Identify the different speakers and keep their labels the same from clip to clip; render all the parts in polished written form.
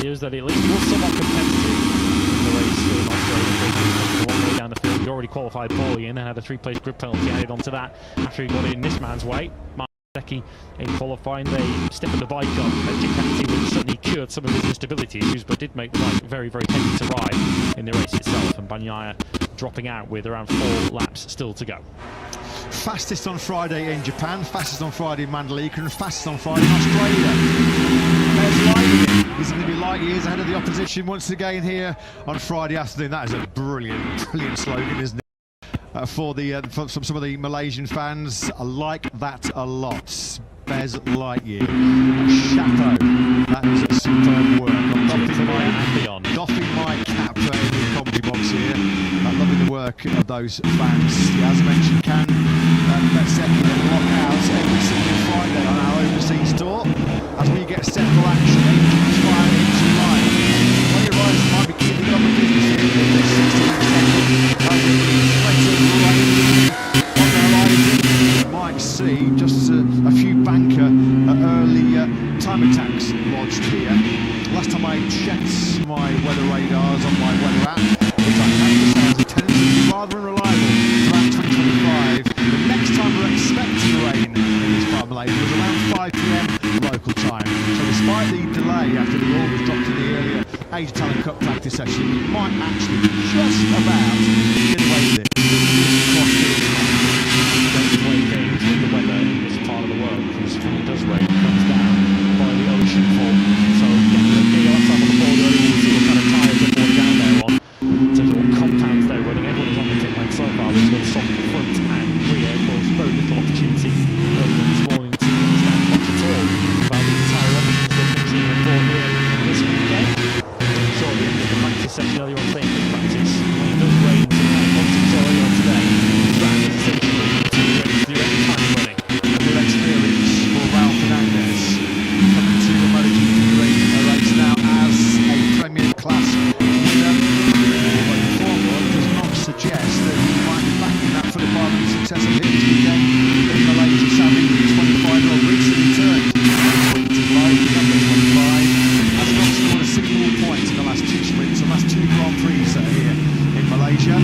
Speaker 1: appears that it at least was somewhat competitive in the race in Australia. One way down the field, he'd already qualified poorly and then had a 3-place grid penalty added onto that after he got in this man's way. In qualifying, they stepped the bike up at Ducati, which certainly cured some of his instability issues, but did make the bike very, very heavy to ride in the race itself. And Bagnaia dropping out with around 4 laps still to go.
Speaker 2: Fastest on Friday in Japan, fastest on Friday in Mandalika, and fastest on Friday in Australia. There's light. He's going to be light years ahead of the opposition once again here on Friday afternoon. That is a brilliant, brilliant slogan, isn't it? For some of the Malaysian fans, I like that a lot. Bez Lightyear, chapeau. That is a superb work. I'm doffing my cap in the comedy box here. Loving the work of those fans. As I mentioned, can Sepang lock out every single Friday on our overseas tour as we get set for action in July. When you rise, might be keeping up with business here in this 16 seconds. Might see just a few banker early time attacks lodged here. Last time I checked my weather radars on my weather app, it was tentatively rather unreliable throughout 2025. The next time we're expecting rain in this part of Malaysia was around 5 PM local time. So despite the delay after the oil was dropped in the earlier Asia Talent Cup practice session, we might actually just about get away with it.
Speaker 1: The weather in this part of the world, because when it does rain, it comes down by the ocean fault. So getting outside on the board early, you see what kind of tyres they're falling down there on. In terms of what compounds they're running, everyone is on the pit lane so far. There's got a soft front and rear. Of course, very little opportunity earlier this morning to understand much at all about the tyre options that we've seen report here this weekend. So at the end of the practice session earlier on today, in practice, when it does rain, so earlier on today, that is essentially the time running. A good experience for Ralph Fernandez coming to the MotoGP race now as a Premier Class winner. But the form does not suggest that he might be back in that for the Parliament success of his weekend in Malaysia. Sadly, the 25-year-old recently turned 25, number 25, has not scored a single point in the last 2 sprints, the last 2 Grand Prix here in Malaysia.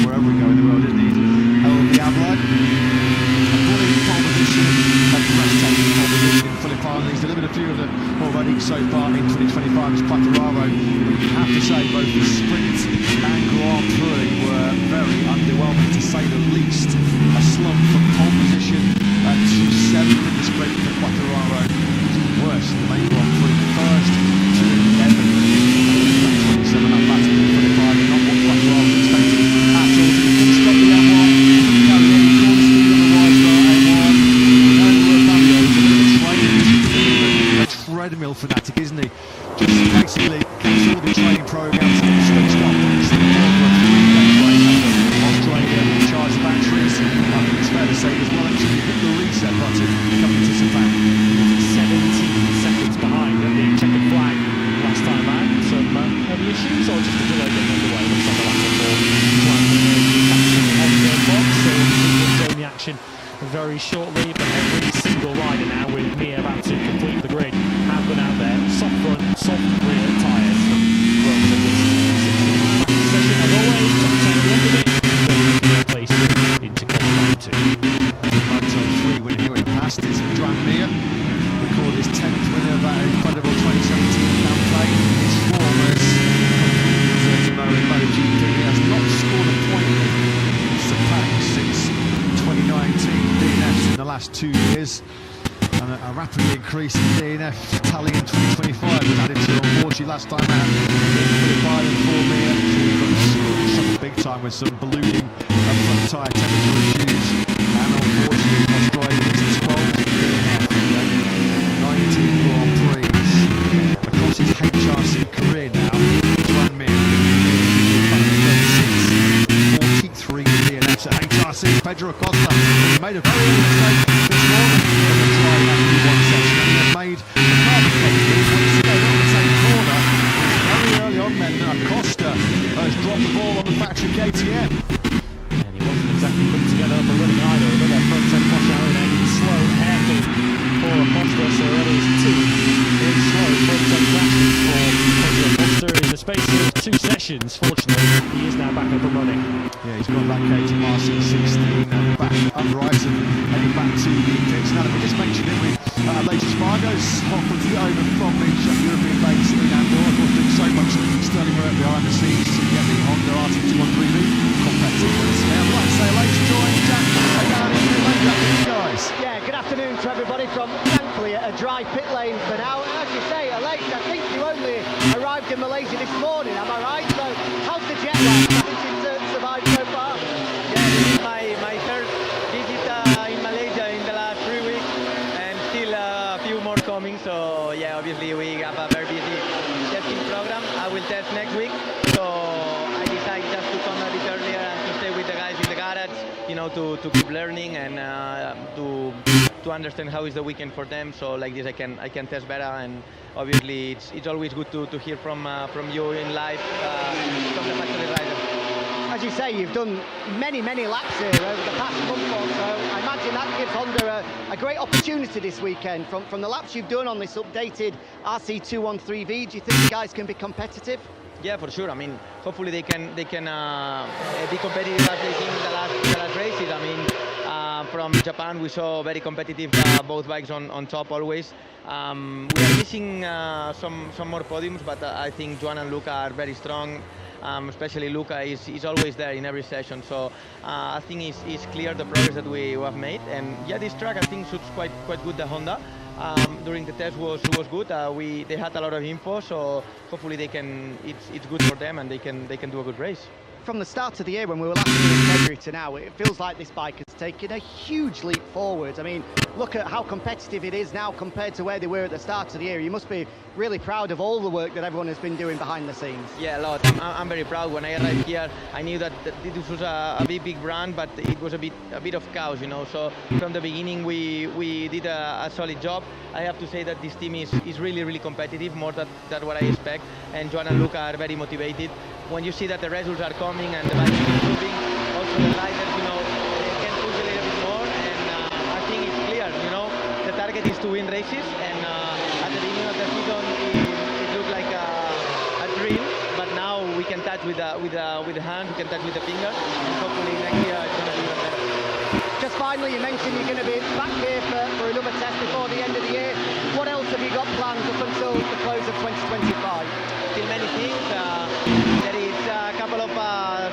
Speaker 1: Wherever we go in the world, isn't he? El Diablo. A brilliant pole position, a breathtaking pole position in Phillip Island. He's delivered a few of them already so far in 2025 as Quartararo. You have to say both the sprint and Grand Prix were very underwhelming, to say the least. A slump from pole position at 2-7 in the sprint for Quartararo. Worse than the main Grand Prix. First to 11. 27 up batting in Phillip Island, not what Quartararo was expecting. Treadmill fanatic, isn't he? Just basically cancelled the training programs and switched off for a 3-day break after Australia charged the batteries. I think it's fair to say as well, actually, hit the reset button coming to Sepang. 17 seconds behind at the checkered flag last time out. Some heavy issues or just a delay getting underway. Looks like the latter four catching on the box, so we'll join the action very shortly. But every single rider now, with me about to complete the grid, have gone out there, soft front, soft rear tyres. Session as always, top 10 at the end of it, then place into qualifying 2.
Speaker 2: 1903 winner here in past is Joan Mir. Recorded his 10th winner of that incredible 2017 campaign. His form as MotoGP has not scored a point in Sepang since 2019 DNFs in the last 2 years, and a rapidly increasing DNF tally in 2025 was added to, unfortunately, last time out in Phillip Island for me. Struggled big time with some ballooning front tyre temperature issues, and unfortunately Australia is 12 DNF, 19 Grand Prix across his HRC career now. Joan Mir, 43 DNFs at HRC. Pedro Acosta made a very big mistake this morning in the try after one section, and he had made a carbon mistake when he stayed on the same corner. Very early on then, Acosta has dropped the ball on the factory KTM.
Speaker 1: And he wasn't exactly put together for running either. Another front end wash out and slow airfield for Acosta, so that is 2 conditions. Fortunately, he is now back up and running.
Speaker 2: Yeah, he's gone back 80 miles since 16 and back upright and heading back to the pits. Now, we just mentioned it with Aleix Espargaro's hoppered over from the European base in Andorra. Of course, doing so much sterling work behind the scenes to get the Honda RT213V competitive. I'd like to say Aleix joined Jack down in the lane. Good afternoon, guys.
Speaker 3: Yeah, good afternoon to everybody from, thankfully, a dry pit lane for now. As you say, Aleix, I think you only arrived in Malaysia this morning, am I right? So, how's the jet lag managing to survive so far?
Speaker 4: Yeah, this is my third visit in Malaysia in the last 3 weeks, and still a few more coming. So yeah, obviously we have a very busy testing program. I will test next week, so I decided just to come a bit earlier and to stay with the guys in the garage, you know, to keep learning and to understand how is the weekend for them. So like this, I can test better, and obviously it's always good to hear from you in live from the factory rider.
Speaker 3: As you say, you've done many laps here over the past month or so. I imagine that gives Honda a great opportunity this weekend. From the laps you've done on this updated RC213V, do you think the guys can be competitive?
Speaker 4: Yeah, for sure. I mean, hopefully they can be competitive as they did in the last races. I mean, from Japan we saw very competitive, both bikes on top always. We are missing some more podiums, but I think Joan and Luca are very strong. Especially Luca is always there in every session, so I think it's clear the progress that we have made. And yeah, this track I think suits quite good the Honda. During the test was good. They had a lot of info, so hopefully they can. It's good for them, and they can do a good race.
Speaker 3: From the start of the year when we were last in February to now, it feels like this bike has taken a huge leap forward. I mean, look at how competitive it is now compared to where they were at the start of the year. You must be really proud of all the work that everyone has been doing behind the sces.
Speaker 4: Yeah, a lot. I'm very proud. When I arrived here, I knew that this was a big brand, but it was a bit of chaos, you know. So from the beginning, we did a solid job. I have to say that this team is really competitive, more than what I expect. And Joan and Luca are very motivated. When you see that the results are coming and the bike is improving, also the riders, you know, can push a little bit more. And I think it's clear, you know, the target is to win races. And at the beginning of the season, it looked like a dream, but now we can touch with the hand, we can touch with the finger, and hopefully next year it's going to be even better.
Speaker 3: Just finally, you mentioned you're going to be back here for another test before the end of the year. What else have you got planned up until the close of 2025?
Speaker 4: Still many things. There is a couple of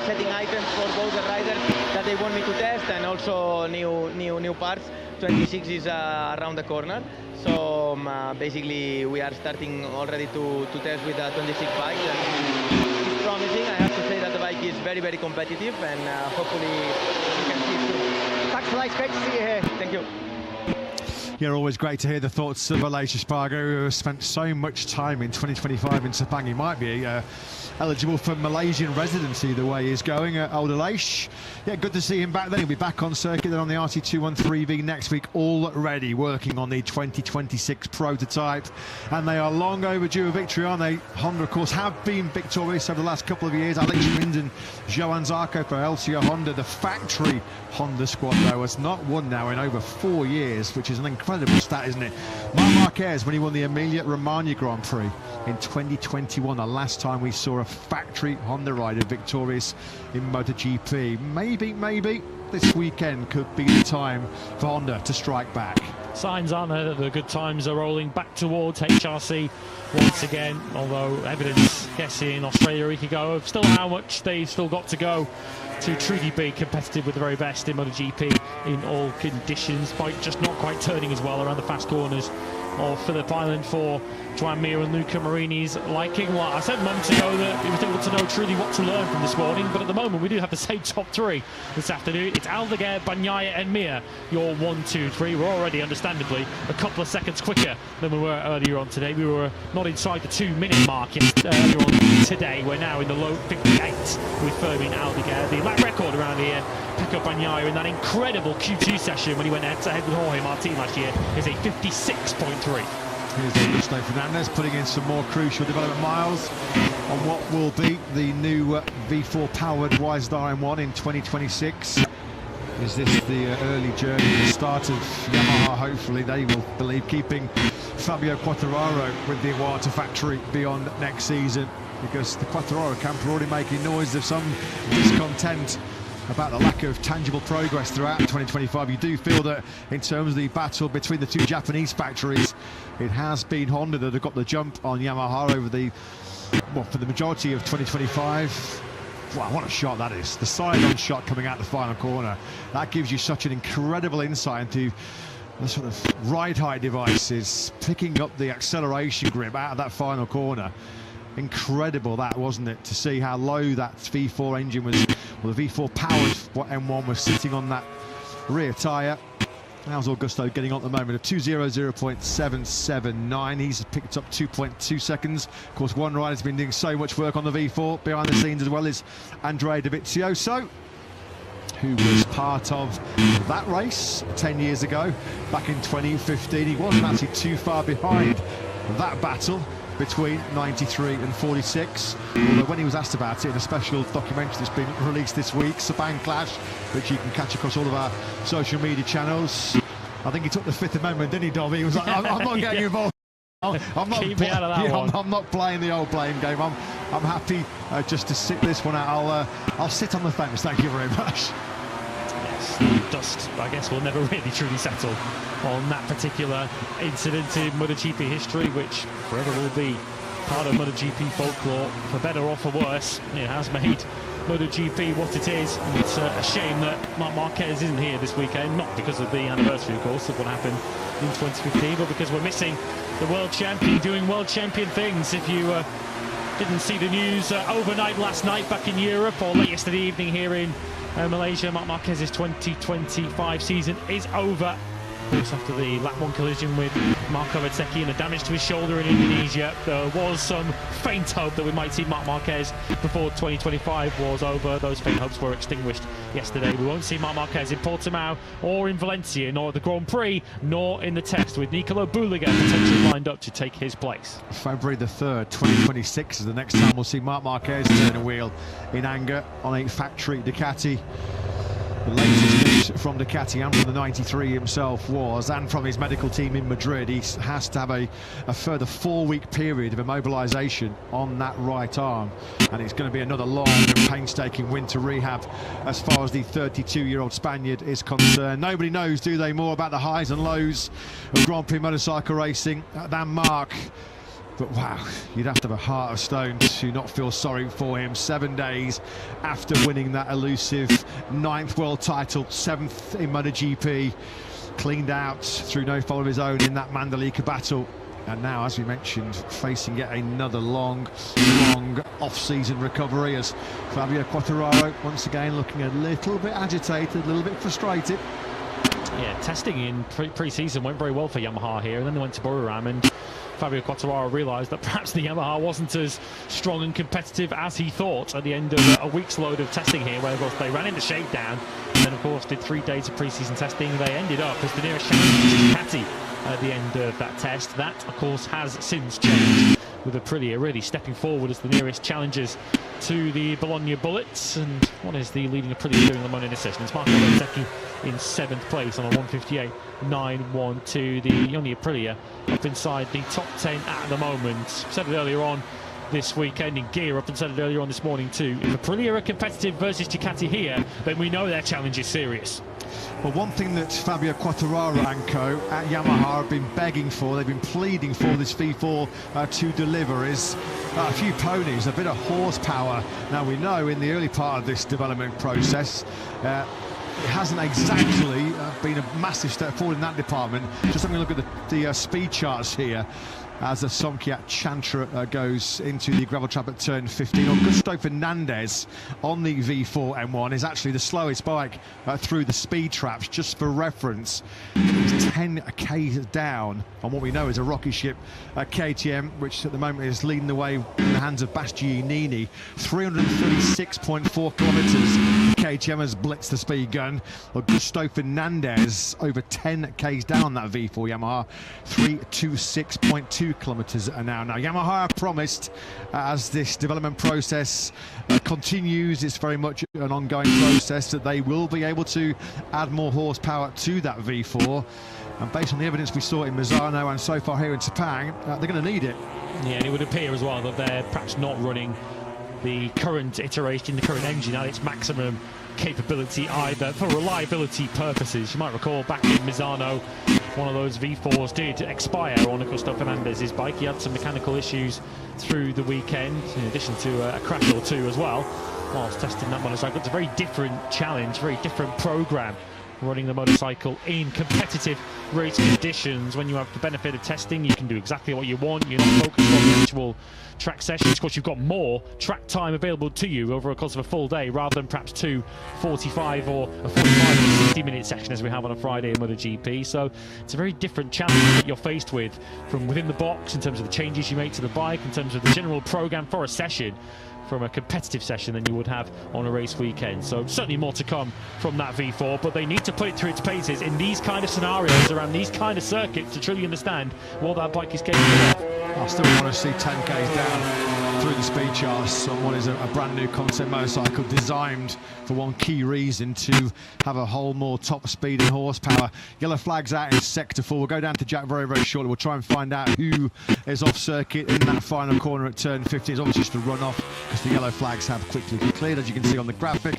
Speaker 4: setting items for both the riders that they want me to test, and also new parts. 26 is around the corner, so basically we are starting already to test with the 26 bikes, and it's promising. I have to say that the bike is very competitive, and hopefully we can see it soon.
Speaker 3: Thanks, Aleix. Great to see you here.
Speaker 4: Thank you.
Speaker 2: Yeah, always great to hear the thoughts of Aleix Espargaro, who has spent so much time in 2025 in Sepang. He might be eligible for Malaysian residency the way he's going. Old Aleix, yeah, good to see him back then. He'll be back on circuit then on the RT213V next week, already working on the 2026 prototype. And they are long overdue a victory, aren't they? Honda, of course, have been victorious over the last couple of years. Alex Rins and Joan Zarco for LCR Honda. The factory Honda squad, though, has not won now in over 4 years, which is an incredible stat, isn't it? Marc Marquez, when he won the Emilia-Romagna Grand Prix in 2021, the last time we saw a factory Honda rider victorious in MotoGP. Maybe this weekend could be the time for Honda to strike back.
Speaker 1: Signs, aren't there, that the good times are rolling back towards HRC once again, although evidence, guessing in Australia a week ago, of still how much they've still got to go to truly be competitive with the very best in MotoGP in all conditions. Bike just not quite turning as well around the fast corners of Phillip Island for Joan Mir and Luca Marini's liking. Well, I said moments ago that it was difficult to know truly what to learn from this morning, but at the moment we do have the same top three this afternoon. It's Aldeguer, Bagnaia and Mir, your 1, 2, 3. We're already, understandably, a couple of seconds quicker than we were earlier on today. We were not inside the 2-minute mark earlier on today. We're now in the low 58 with Fermin Aldeguer. The lap record around here, Pecco Bagnaia in that incredible Q2 session when he went head-to-head with Jorge Martin last year is a 56.3.
Speaker 2: Here's Augusto Fernandez putting in some more crucial development miles on what will be the new V4 powered YZR M1 in 2026. Is this the early journey, the start of Yamaha? Hopefully they will believe keeping Fabio Quartararo with the Iwata factory beyond next season. because the Quattraro camp are already making noise of some discontent about the lack of tangible progress throughout 2025. You do feel that in terms of the battle between the two Japanese factories, it has been Honda that have got the jump on Yamaha over the, well, for the majority of 2025. Wow, what a shot that is. The side-on shot coming out the final corner. That gives you such an incredible insight into the sort of ride height devices, picking up the acceleration grip out of that final corner. Incredible that, wasn't it, to see how low that V4 engine was, well, the V4 powered M1 was sitting on that rear tyre. How's Augusto getting on at the moment? A 2:00.779. He's picked up 2.2 seconds. Of course, one rider's been doing so much work on the V4 behind the scenes, as well as Andrea Dovizioso, who was part of that race 10 years ago, back in 2015. He wasn't actually too far behind that battle between 93 and 46, although when he was asked about it in a special documentary that's been released this week, Sepang Clash, which you can catch across all of our social media channels, I think he took the Fifth Amendment, didn't he, Dobby? He was like, I'm not getting involved. I'm not,
Speaker 1: Keep me out of that one.
Speaker 2: I'm not playing the old blame game. I'm happy just to sit this one out. I'll sit on the fence, thank you very much.
Speaker 1: Yes, the dust, I guess, will never really truly settle on that particular incident in MotoGP history, which forever will be part of MotoGP folklore, for better or for worse. It has made MotoGP what it is, and it's a shame that Marc Marquez isn't here this weekend, not because of the anniversary, of course, of what happened in 2015, but because we're missing the world champion doing world champion things. If you didn't see the news overnight last night back in Europe, or late yesterday evening here in Malaysia, Marc Marquez's 2025 season is over. Of course, after the lap 1 collision with Marco Bezzecchi and the damage to his shoulder in Indonesia, there was some faint hope that we might see Marc Marquez before 2025 was over. Those faint hopes were extinguished yesterday. We won't see Marc Marquez in Portimao or in Valencia, nor at the Grand Prix, nor in the test, with Nicolo Bulega potentially lined up to take his place.
Speaker 2: February the 3rd, 2026 is the next time we'll see Marc Marquez turn a wheel in anger on a factory Ducati. The latest news from Ducati and from the 93 himself was, and from his medical team in Madrid, he has to have a further 4-week period of immobilisation on that right arm, and it's going to be another long and painstaking winter rehab as far as the 32-year-old Spaniard is concerned. Nobody knows, do they, more about the highs and lows of Grand Prix motorcycle racing than Marc. But wow, you'd have to have a heart of stone to not feel sorry for him 7 days after winning that elusive 9th world title, 7th in MotoGP, cleaned out through no fault of his own in that Mandalika battle. And now, as we mentioned, facing yet another long off-season recovery, as Fabio Quattraro once again looking a little bit agitated, a little bit frustrated.
Speaker 1: Yeah, testing in pre-season went very well for Yamaha here, and then they went to Buriram, and Fabio Quattraro realised that perhaps the Yamaha wasn't as strong and competitive as he thought at the end of a week's load of testing here, where of course they ran into shakedown, and then of course did 3 days of pre-season testing. They ended up as the nearest challenger to Ducati at the end of that test. That of course has since changed, with Aprilia really stepping forward as the nearest challengers to the Bologna Bullets. And what is the leading Aprilia doing at the moment in this session? It's Marco Bezzecchi in 7th place on a 1:58.912. The only Aprilia up inside the top 10 at the moment. Said it earlier on this weekend in Gear Up, and said it earlier on this morning too. If Aprilia are competitive versus Ducati here, then we know their challenge is serious.
Speaker 2: Well, one thing that Fabio Quattraro and co at Yamaha have been begging for, they've been pleading for this V4 to deliver, is a few ponies, a bit of horsepower. Now, we know in the early part of this development process, it hasn't exactly been a massive step forward in that department. Just having a look at the speed charts here, as the Somkiat Chantra goes into the gravel trap at turn 15. Augusto Fernandez on the V4 M1 is actually the slowest bike through the speed traps. Just for reference, he's 10k down on what we know is a rocket ship KTM, which at the moment is leading the way in the hands of Bastianini. 336.4 kilometres. KTM has blitzed the speed gun. Augusto Fernandez over 10k's down on that V4 Yamaha. 326.2 kilometres an hour. Now, Yamaha promised, as this development process continues, it's very much an ongoing process, that they will be able to add more horsepower to that V4. and based on the evidence we saw in Misano and so far here in Sepang, they're going to need it.
Speaker 1: Yeah, and it would appear as well that they're perhaps not running the current iteration, the current engine at its maximum capability either for reliability purposes. You might recall back in Misano, one of those V4s did expire on Augusto Fernandez's bike. He had some mechanical issues through the weekend, in addition to a crash or two as well, whilst testing that motorcycle. It's a very different challenge, very different program, running the motorcycle in competitive race conditions. When you have the benefit of testing, you can do exactly what you want. You're not focused on the actual track sessions. Of course, you've got more track time available to you over a course of a full day, rather than perhaps 2:45 or a 45 or 60-minute session as we have on a Friday in MotoGP. So it's a very different challenge that you're faced with from within the box, in terms of the changes you make to the bike, in terms of the general program for a session, from a competitive session, than you would have on a race weekend. So certainly more to come from that V4, but they need to put it through its paces in these kind of scenarios, around these kind of circuits, to truly understand what that bike is capable of.
Speaker 2: I still want to see 10Ks down through the speed charts on what is a brand new concept motorcycle, designed for one key reason: to have a whole more top speed and horsepower. Yellow flags out in sector 4. We'll go down to Jack very, very shortly. We'll try and find out who is off circuit in that final corner at turn 15. It's obviously just a run off, because the yellow flags have quickly cleared, as you can see on the graphic.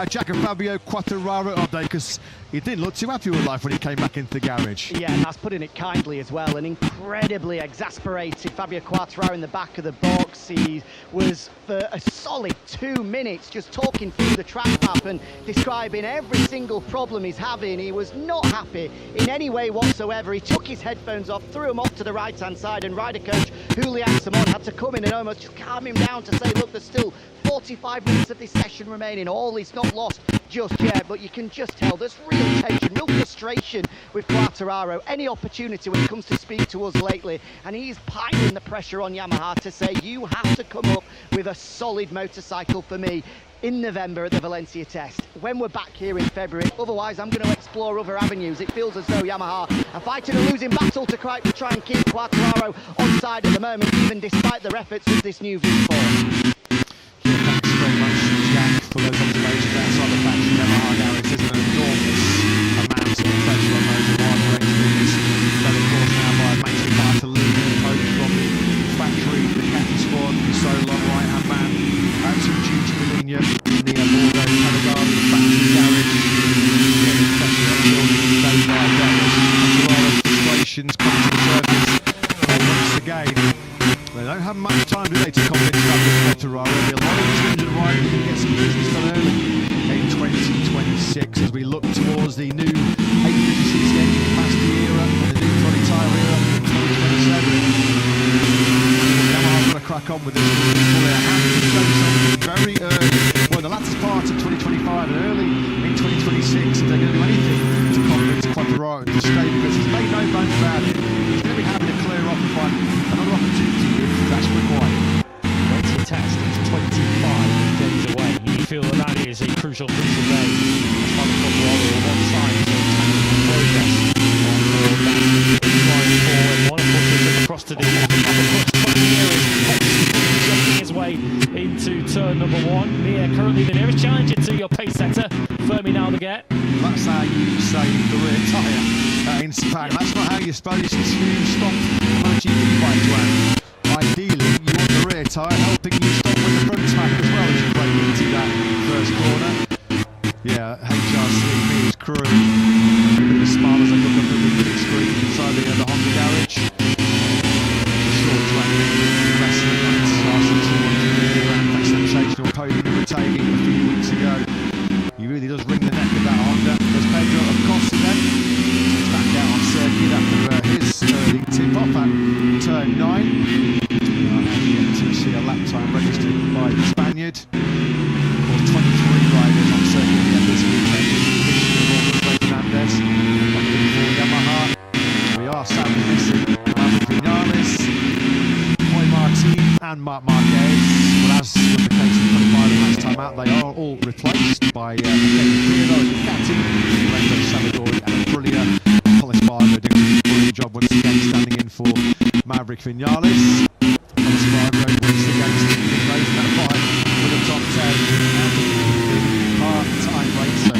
Speaker 2: Jack and Fabio Quartararo update, because he didn't look too happy with life when he came back into the garage.
Speaker 3: Yeah, and that's putting it kindly as well. An incredibly exasperated Fabio Quartararo in the back of the box. He was for a solid 2 minutes just talking through the track map and describing every single problem he's having. He was not happy in any way whatsoever. He took his headphones off, threw them off to the right-hand side, and rider coach Julian Simon had to come in and almost calm him down to say, look, there's still 45 minutes of this session remaining. All is not lost just yet, but you can just tell there's real tension, real frustration with Quartararo. Any opportunity when it comes to speak to us lately, and he's piling the pressure on Yamaha to say, you have to come up with a solid motorcycle for me in November at the Valencia test, when we're back here in February. Otherwise, I'm going to explore other avenues. It feels as though Yamaha are fighting a losing battle to try and keep Quartararo on side at the moment, even despite their efforts with this new V4.
Speaker 2: Thanks very much, Jack, for those observations outside the factory. Yamaha garage is an enormous amount of pressure on those wide range wheels. Led, of course, now by Max Carter leading the podium from the factory, the Apexward, the solo right-hand man, to Gigi Molina in the Bordeaux Panigale factory garage. Yeah, the pressure on the building day by day. As a lot of frustrations come to the surface. Once again, they don't have much time today to convince Fabio Quartararo. There'll be a lot of intelligent riding to get some business done early in 2026, as we look towards the new 856 engine capacity era and the new 20 tyre era in 2027. Yamaha's got to crack on with this. They have to show something very early, well, in the latter part of 2025 and early in 2026, if they're going to do anything to convince Quartararo to stay, because he's made no bones about it. He's going to be having to clear off and find another opportunity if that's required.
Speaker 1: Valencia test is 25 days away. You feel that that is a crucial day. As Fabio Quartararo on one side, so tactical progress on board that line 4 and 1. Of course, we look across to the jumping his way into turn number 1. Mia currently the nearest challenger to your pace setter, Fermi Aldeguet.
Speaker 2: That's how you save the rear tyre in Sepang. That's not how you're supposed to stop a MotoGP bike, Joanne. Ideally, you want the rear tyre helping you stop with the front tire as well as you break into that first corner. Yeah, HRC, Mia's crew. Look at the smile as they look up at the big screen inside the Honda garage. Short track wrestling, that's RC200, that sensational podium we were taking a few weeks ago. He really does wring the neck of that Honda. There's Pedro Acosta then. He's back out on circuit after his early tip-off at turn 9. Yet to see a lap time registered by the Spaniard. Of course, 23 riders on circuit at this weekend. Fernandez, for Yamaha. We are sadly missing Maverick Vinales, Roy Martin and Marc Marquez. Well, as was the case in 25 the last time out, they are all replaced by Ducati, Renzo Salvadori and Aprilia. Paul Espargaro doing a brilliant job once again, standing in for Maverick Vinales. Paul Espargaro once again sticking those in that fight with a top 10 and the part-time racer.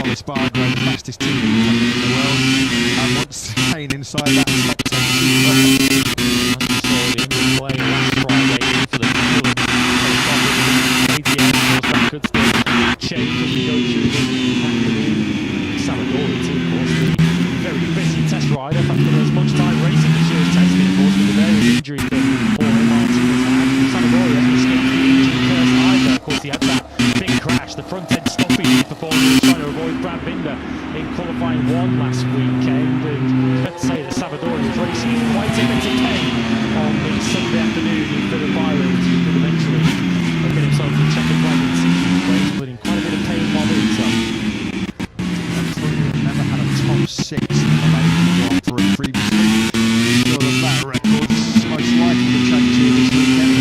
Speaker 2: Paul Spa Grade, the fastest team in the world, and once again inside that top 10.
Speaker 1: Play last Friday for the title and that could still change as we go through the afternoon. Salvador, of course, the very busy test rider, perhaps not as much time racing this year's testing, of course, with the various injuries that Jorge Martinez had. Salvador hasn't escaped the injury curse either. Of course, he had that big crash, the front end stoppage he performed, trying to avoid Brad Binder in qualifying 1 last weekend. And let's say that Salvador was racing quite imminent pain on the Sunday afternoon in Philippines. He could eventually get himself to checkered flag in season race, but in quite a bit of pain while doing so.
Speaker 2: Never had a top 6 in the Malaysian Grand Prix previously. Sure that record is most likely to change here this weekend.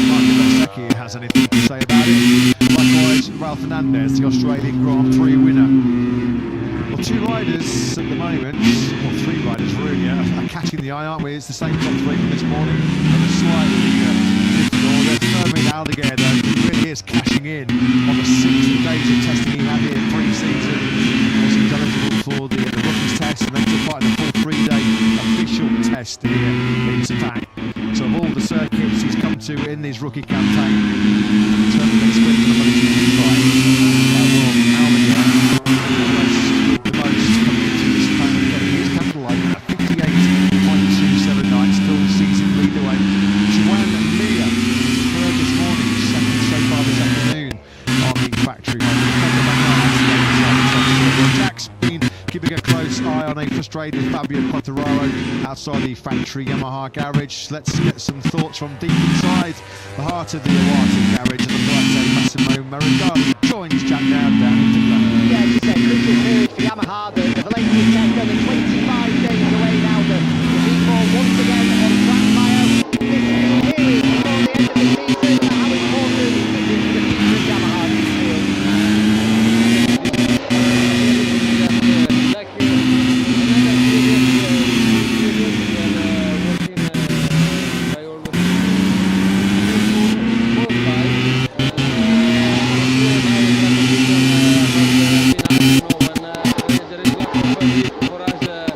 Speaker 2: Marco Bezzecchi has anything to say about it. Likewise, Ralph Fernandez, the Australian Grand Prix winner. Well, 2 riders at the moment, or 3 riders really, are catching the eye, aren't we? It's the same top 3 from this morning, and a slightly different order. Fermin Aldeguer, though, he really is cashing in on the 60 days of testing he had here pre-season. Also, he's eligible for the rookies test, and then took part in the full 3-day official test here in Sepang. So of all the circuits he's come to in his rookie campaign, certainly been split for the MotoGP bike. Well, Aldeguer, the most coming into this time and getting his capital open at 58.279, still season leader away. Juan Mia, third this morning, second so far this afternoon on the factory. Jack's been keeping a close eye on a frustrated Fabio Quartararo outside the factory Yamaha garage. Let's get some thoughts from deep inside the heart of the Iwata garage, and the Duarte Massimo Meridani joins Jack down into Glen.
Speaker 3: Yeah, as you said, crucial period for Yamaha. The Valencia test only 25 days away now. The V4 once again on track fire. This is really before the end of the season. How important is it for the future of Yamaha in this field?
Speaker 5: For us,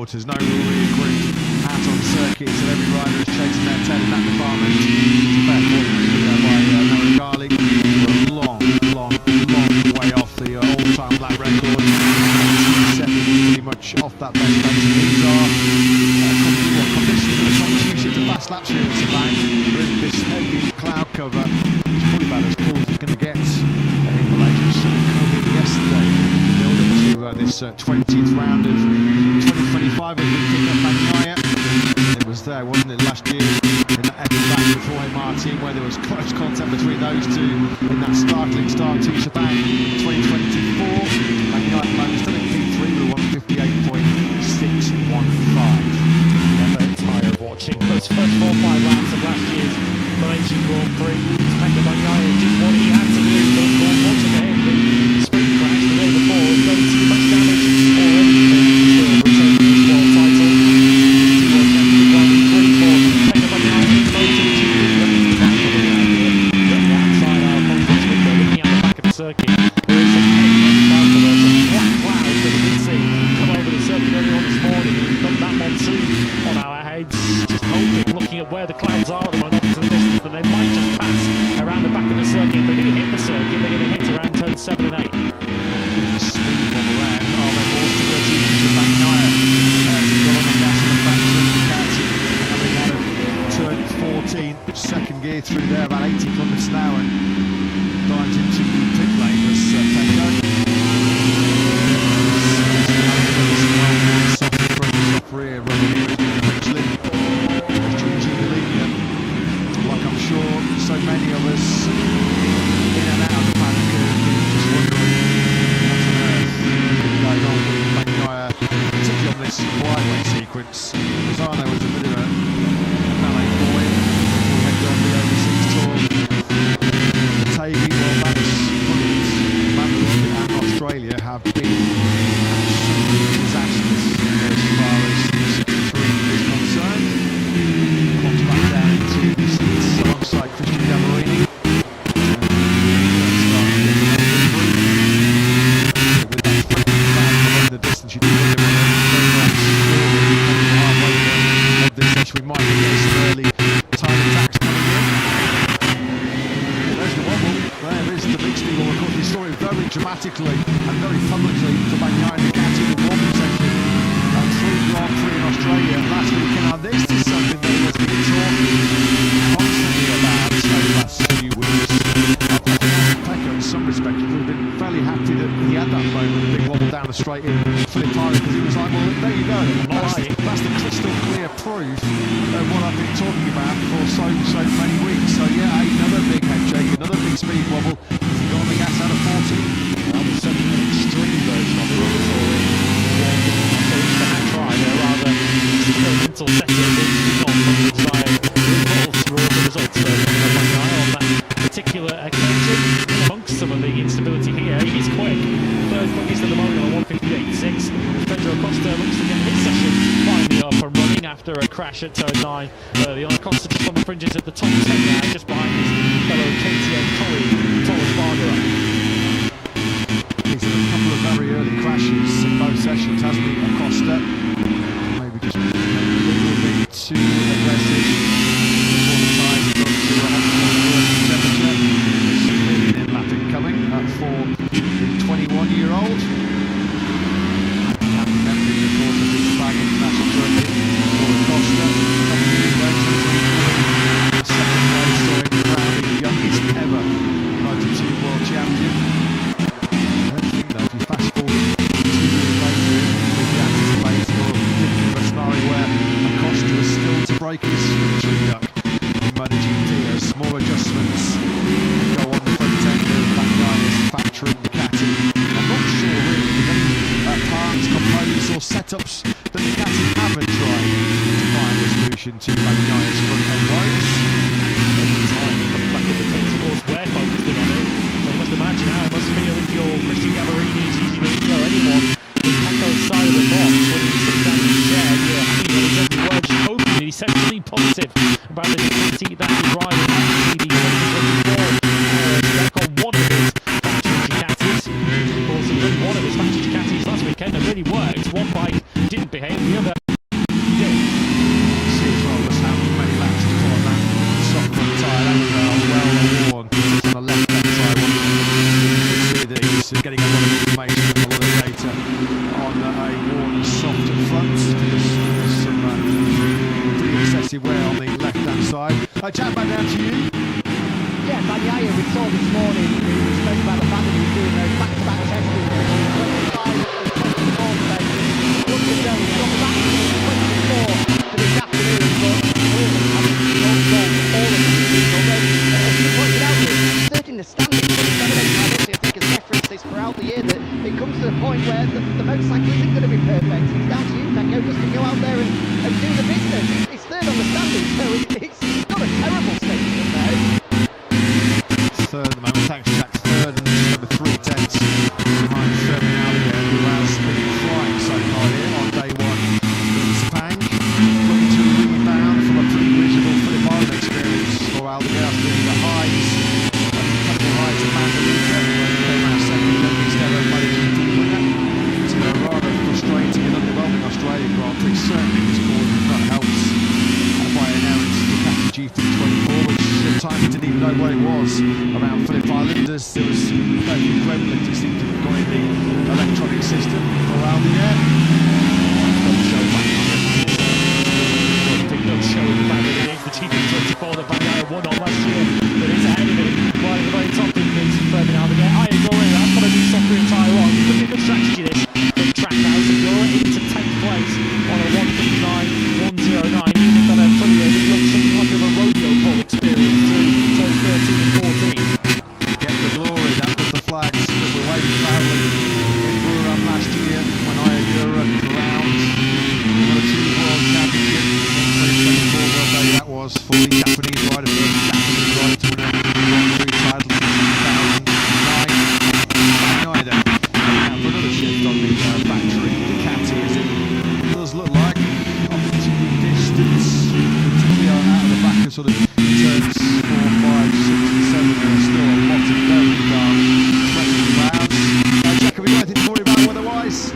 Speaker 2: quarters, no real group out on circuit, so every rider is chasing their tail in that department. It's a fair point by Noah Garlic. We're a long way off the all-time lap record. 2 seconds pretty much off that best pace. These are conditions for the 22 to fast laps here in Sepang. With this heavy cloud cover, it's probably about as cool as it's going to get in Malaysia. So coming yesterday, building to this 20th round of 2025 as we pick up Bagnaia. It was there, wasn't it, last year in that epic battle with Roy Martin, where there was close contact between those two in that startling start to Sepang 2024. Bagnaia at the moment still in P3 with a 158.615.
Speaker 1: Never tire of watching those first 4 or 5 laps of last year's Malaysian Grand Prix. Sepang Malaysia did what he had to do, but of course once again the sprint crash the day before has done too much damage already. Still retaining his world title. Circuit. There is some cloud cover, some black clouds that we did see come over the circuit early on this morning. We've got that monsoon on our heads, just hoping, looking at where the clouds are at the moment to the distance, that they might just pass around the back of the circuit. If they do hit the circuit, they're going to hit around turns 7 and 8.
Speaker 2: Speed on the round, oh, they're all still to Bagnaia. He's got on the gas in the back of the cat, having had a turn 14, second gear through there, about 80 kilometres an hour, and dives into the pit lane as Pecco. Soft rear running here eventually. Like I'm sure so many of us in and out of the paddock are just wondering what on earth is going on with Bagnaia, particularly on this flyway sequence. Rosano was a bit of a ballet boy who had done the overseas tour. Tavy, well, that's Mandalay and Australia have been absolute disasters as far as the 63 is concerned. Comes back down into the seats alongside Christian Gavarini. With that 25 the distance, you do wonder whether of this session we might get some early time attacks coming in. There's the wobble. There is the big speed wall. Of course, we saw it very dramatically and very publicly for Bagnaia and Ducati in the warming session through Grand Prix in Australia last weekend. Now, this is something that has been talking constantly about over the last few weeks. I think Pecco, in some respects, would have been fairly happy that he had that moment, the big wobble down the straight in Filipari, because he was like, well, there you go. That's the crystal clear proof of what I've been talking about for so many weeks. So, yeah, another big head shake, another big speed wobble. He got the gas out of 40.
Speaker 1: Well, there's certainly an extreme version of it already. Rather experimental setup is not from the desired results for Bagnaia on that particular occasion. Amongst some of the instability here, he's quick. Third quickest at the moment on 158.6. Pedro Acosta looks to get his session finally up and running after a crash at turn 9 early on. Acosta just on the fringes at the top 10 now, just behind his fellow KTM colleague, Thomas Bargara.
Speaker 2: He's had a couple of very early crashes in both sessions, hasn't he, Acosta? Maybe just a little bit too aggressive before the tyres have gone to a working temperature. There's an in-lapping coming for the 21-year-old. And remembering, of course, the big flag international circuit for Acosta. A couple of years later, the second place, so crowning the youngest ever MotoGP World Champion. If you fast forward 2 years later, we can anticipate a scenario where Acosta is still to break his victory duck in MotoGP as more adjustments go on the front end of Bagnaia's factory Ducati. I'm not sure really if any parts, components or setups that Ducati haven't tried to find a solution to Bagnaia's front end woes.
Speaker 1: Every time you come back at the principles, we're focused in on it. So you must imagine how it must feel if you're Christian Gavarini, Gigi Marino, anyone in Pecco's side of the box when he sits down in his chair. You're happy when he's every word, just hoping that he's essentially positive about the Ducati that he's riding at the 2024 record. One of his factory Ducatis. Of course, he did one of his factory Ducatis last weekend that really worked. One bike didn't behave, the other
Speaker 2: Jack, back down to you.
Speaker 3: Yeah, Bagnaia, we saw this morning, we spoke about the fact that he was doing those back-to-back testing. 25 and 24 today. Looked as though he's gone back to 24 for this afternoon, but clearly hasn't all of them. Although, as you pointed out, he's third in the standings, but I think has referenced this throughout the year, that it comes to the point where the motorcycle isn't going to be perfect. It's down to you, Pecco, just to go out there and do the business. He's third on the standings, so it's not a terrible statement there.
Speaker 2: Third at the moment, thanks Jack. Third and just over 3 tenths behind Fermin Allier, who has been flying so far here on day one in Sepang. Looking to rebound from a pretty miserable Phillip Island experience for Allier after the highs, a couple of highs at Mandalika, where he came out second in his ever MotoGP winner. To a rather frustrating and underwhelming Australian Grand Prix, certainly was caused, if that helps, by an errant Ducati GT24, which at times didn't even know where it was around Phillip Island, as there was no gremlin that seemed to have got in the electronic system for Allier.
Speaker 1: Big show in the back of it is the GP24 that Bagnaia won on last year, but it's ahead of him right at the very top in this Fermin Allier. I agree, that's got to be softer and tyre on. It could be a good strategy this from Trackhouse, and you're into 10th place on a 1:59.109, even though they're pretty good. It looks something like a rodeo pole experience through turn 13 and 14.
Speaker 2: Get the glory, that was the flags that were waving proudly in Buram last year when Ayagura crowned the 2 World Championship in 2024. Well, day that was for the Japanese rider, first Japanese rider to win a Grand Prix title since 2009. Neither. Now for another shift on the factory Ducati, as it does look like opportunity distance, particularly out of the back of sort of turns 4, 5, 6 and 7. There's still a lot of very dark pressure clouds. Jack, have we got anything to worry about weather-wise?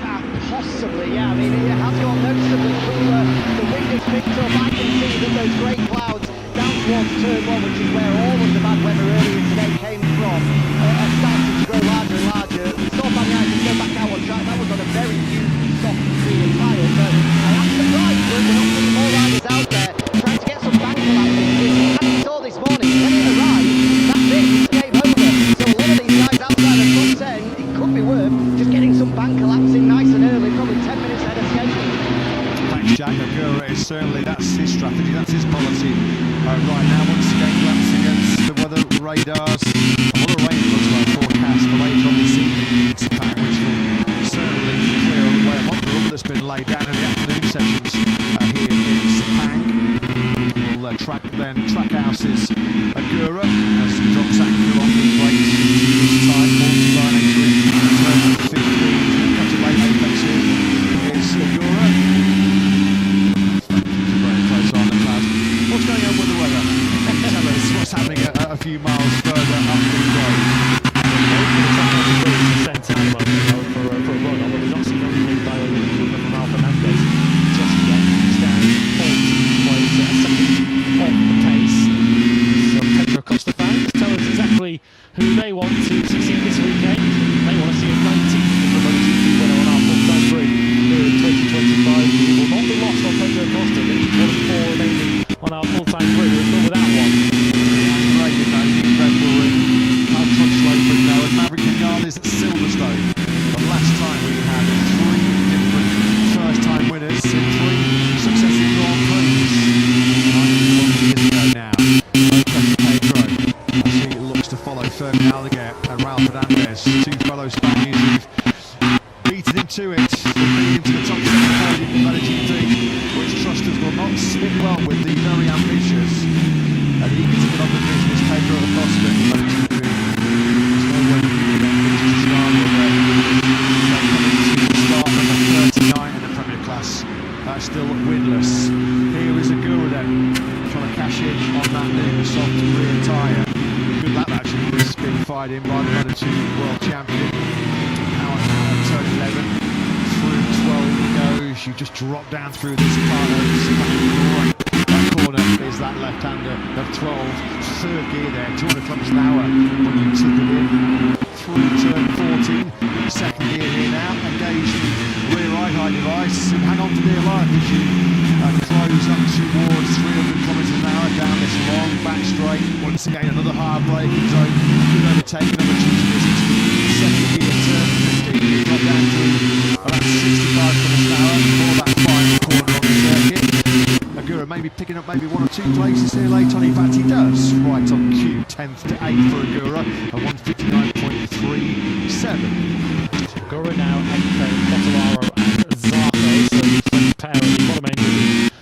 Speaker 3: Possibly, yeah. I mean, it has got noticeably cooler. The wind has picked up. I can see that those grey clouds down towards turn 1, which is where all of the bad weather earlier today came from, are starting to grow larger and larger. We saw Bagnaia just go back out on track. That was on a very huge, soft, clear tyre. But I am surprised that we're not seeing more riders out there trying to get some bank collapses. As we saw this morning, when it arrived, that's it, it's game over. So a lot of these guys outside the top 10, it could be worth just getting some bank collapsing nice and early, probably 10 minutes ahead of schedule.
Speaker 2: Thanks, Jack. Agura is certainly, that's his strategy, that's his policy. Right now, once again, glancing at the weather radars, a lot of rain looks like forecast for later on this evening in Sepang, which will certainly clear away a lot of the rubber that's been laid down in the afternoon sessions here in Sepang. We'll Trackhouse's Agura as he drops anchor on the brakes this time, 49.83, turn 15, cut away Apexward is Agura. Very close on the cloud. What's going on with the weather? Tell us what's happening a few miles further up the road.
Speaker 1: For a run, although we've not seen anything by a recruitment from Alfa Mendes just yet. He's down 14 points at a second off the pace. So Pedro Costa fans tell us exactly who they want to succeed this weekend. They want to see a 19th in the MotoGP winner on our full-time grid here in 2025. It will not be lost on Pedro Costa, but he's one of 4 remaining on our full-time grid. We're still without one.
Speaker 2: Great, you know, Red Bull and Touch Sloper now, and Maverick Vinales at Silverstone. The last time we had 3 different first-time winners in 3 successive Grand Prix. 91 years ago now. Pedro, as he looks to follow Fermin Allier and Ralph Hernandez, 2 fellow Spaniards who've beaten him to it, bringing him to the top 7 podium in MotoGP, which trusters will not sit well with the very ambitious and eager to run the business Pedro Acosta in MotoGP. There's no way we can get this to Chicago there. Coming to start number 39 in the Premier Class, still winless. Here is Agura then, trying to cash in on that new soft rear tyre. Good lap actually, this being fired in by the MotoGP World Champion. Now on turn 11, through 12 he goes. You just drop down through this part of right. That corner is that left-hander of 12, third gear there, 200 kilometres an hour when you tip it in. Through turn 14, second gear here now, engage the rear eye device and hang on for dear life as you close up towards 300 kilometres an hour down this long back straight. Once again, another hard braking zone. Good overtaking opportunities into the second gear, turn 15. You drop down to about 65 miles an hour for that final corner on the circuit. Agura maybe picking up maybe 1 or 2 places here late on. In fact, he does. Right on cue, 10th to 8th for Agura, a 159.37.
Speaker 1: Agura now, Enko, Quartararo and Zarco, so the pair of the bottom end of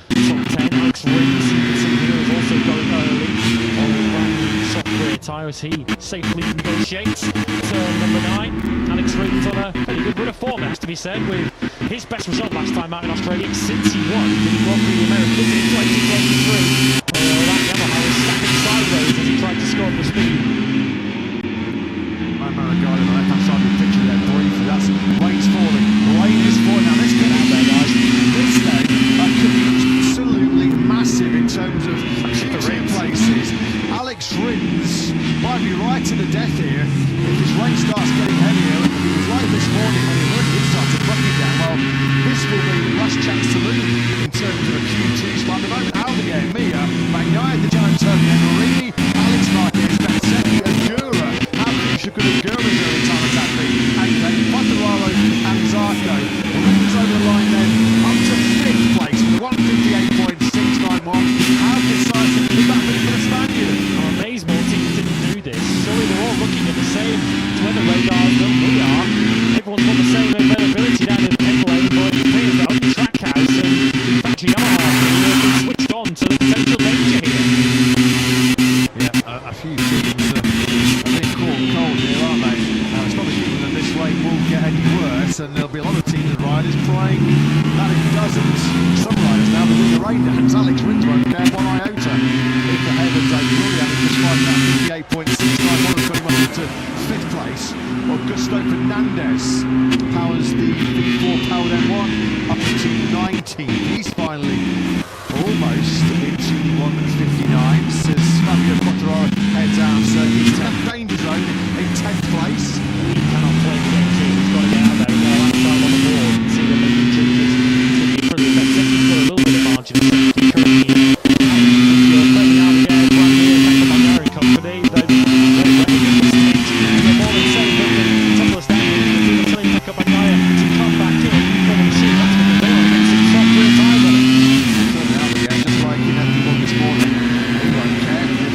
Speaker 1: the top 10. Alex Rins, you can see here, is also going early on the brand new software tyre as he safely negotiates turn number 9. Alex Rins on a pretty good run of form, it has to be said, with his best result last time out in Australia since he won the Grand Prix Americas in 2023. Although that Yamaha was stacking sideways as he tried to score the speed.
Speaker 2: Guy on the left-hand side of the picture there, briefly. That's rain's falling. Rain is falling. Now let's get out there, guys. This then could be absolutely massive in terms of 2 places. Alex Rins might be right to the death here if his rain starts getting heavier. It was like this morning when he really did start to bucket down. Well, this will be the last chance to lose in terms of a Q2 spot. At the moment, Aldeguer, Mia, Magnai, the Giant Tokyo, Marini, Alex Marquez, Bezzecchi, Agura. How crucial could Agura's early time attack be? And then Quartararo and Zarco. Rins over the line then, up to 5th place with 158.691. How decisive could that be for the Spaniard?
Speaker 1: I'm amazed more teams didn't do this. Surely they're all looking at the same weather radars that we are. Everyone's got the same availability down in the pit lane, but it appears that the track house and factory Yamaha have been switched on to the potential danger here.
Speaker 2: Yeah, a few teams are a bit caught cold here, aren't they? Now, it's not a given that this rain will get any worse, and there'll be a lot of teams and riders praying that it doesn't. Some riders now, but with the rain dance, Alex Rins won't care 1 iota. If the heavens are brilliant, just find that 58.691 is going up into 5th place. Augusto Fernandez powers the 54 powered M1 up to 19th. He's finally almost into 159. Says Fabio Quartararo heads out, so he's in a danger zone in 10th place.
Speaker 1: He cannot play the game too. He's got to get out there and go outside on the board and see them making changes. It's going to be pretty effective. He's got a little bit of margin of safety currently. You're playing out again, brand new Sepang Malaysia company. They're ready at this stage. They're more than saying that the top of the standings is going to tell him Sepang Malaysia to come back in. Come on, see, that's what they're doing against some soft rear tyre running.
Speaker 2: Just like in F1 this morning, he won't care if the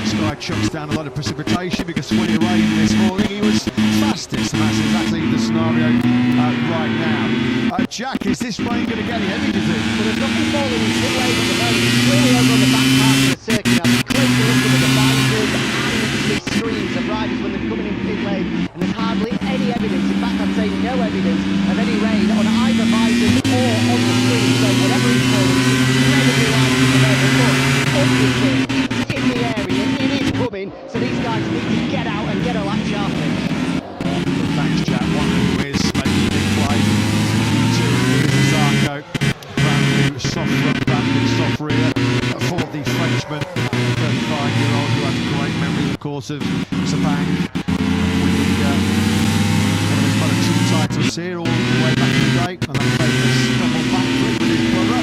Speaker 2: sky chucks down a lot of precipitation, because when it rained this morning he was fastest, and that's exactly the scenario right now. Jack, is this rain going to get any heavy, do you think?
Speaker 3: Well, there's nothing falling in pit lane at the moment. It's clearly over on the back part of the circuit now. It's closely looking at the visors and the screens of riders when they're coming in pit lane, and there's hardly any evidence, in fact I'd say no evidence of any rain on either visors or on the screen. So whatever it's falling, it's incredibly light at the moment. But obviously, it's in the area, it is coming, so these guys need to get out and get a lap sharply.
Speaker 2: Thanks, Jack. One who is making a big play. 2 is Zarco. Brand new soft front, brand new soft rear for the Frenchman, 35-year-old, who has great memories, of course, of Sepang. Winning one of his kind of 2 titles here all the way back in the day, and that famous double backflip with his brother.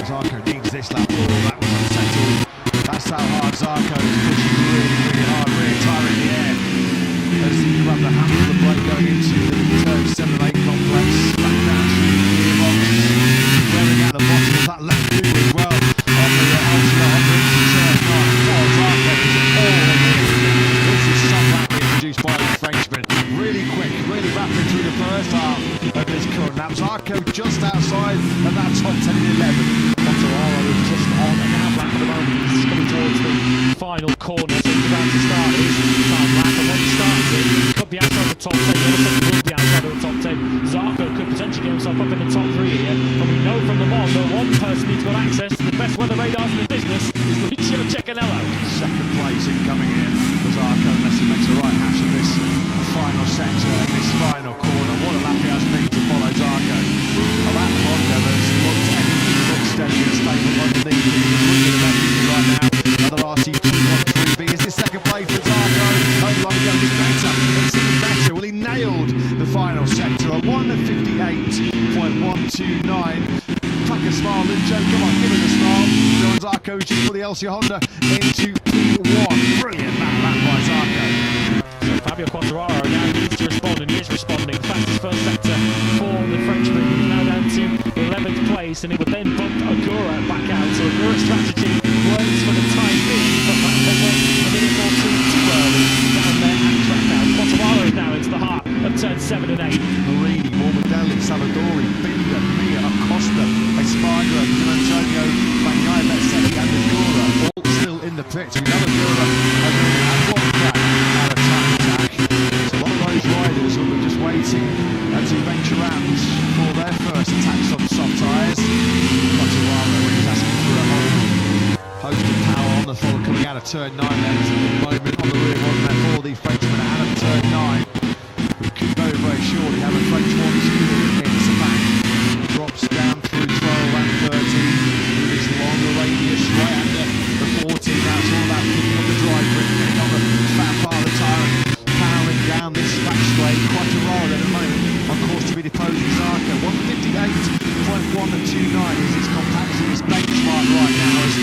Speaker 2: Zarco needs this lap. Oh, that was unsettled. That's how hard Zarco is pushing really, really hard. Rear tyre in the air as he grabbed the handle of the brake going into the turn 7 and 8 complex. Back down to the gearbox. Wearing out the bottom of that left wheel as well on the ultra Honda into turn 9. Oh, Zarco is all in. This is some lap introduced by the Frenchman. Really quick, really rapid through the first half of this current lap. Zarco just outside of that top 10 in 11.
Speaker 1: Quartararo is just on an outlap at the moment. He's coming towards the final corner, so he's about to start his time lap. And when he starts it, he could be outside the top 10. All of a sudden, he will be outside of the top 10. Zarco could potentially get himself up in the top 3 here. And we know from the mod that one person who's got access to the best weather radars in the business is Lucio Cecchinello.
Speaker 2: Second place incoming in for Zarco, unless he makes the right hash of this final sector and this final corner. What a lap he has been to follow Zarco. A lap Honda that's looked anything but steady and stable underneath. He's looking at that right now. Another RC213B. Is this second place for Zarco? Oh, long ago, it's better. It's even better. Well, he nailed the final sector. A 1:58.129. Pack a smile. Lucho, come on, give us a smile. Joan Zarco just put the LC Honda into P1. Brilliant that by Zarco.
Speaker 1: So Fabio Quartararo now needs to respond, and he is responding. Fastest first sector for the Frenchman, who's now down to 11th place, and he would then bump Agura back out. So Agura's strategy works for the time being, but that Pogba a minute or two too early down there at track now. Quartararo now into the heart of turn 7 and 8.
Speaker 2: Marini, Morbidelli, Salvadori, Binder, Mia, Acosta, Espargaro, Antonio, Bagnaia, Bezzecchi and Agura all still in the pit. So we know Agura has only had one crack at a time attack. So a lot of those riders who were just waiting to venture out for their first attacks on soft tyres. Quartararo is asking for a whole host of power on the throttle coming out of turn 9 there. At the moment on the rear one there for the Frenchman out of turn 9. We could very shortly have a French one in Sepang. Drops down through 12 and 13 with his longer radius right under the 14. Now it's all about picking up the drive grip, getting on the fat part of the tyre and powering down this back straight. Quartararo at the moment on course to be deposing Zarco. 158.129 is his compactness benchmark right now as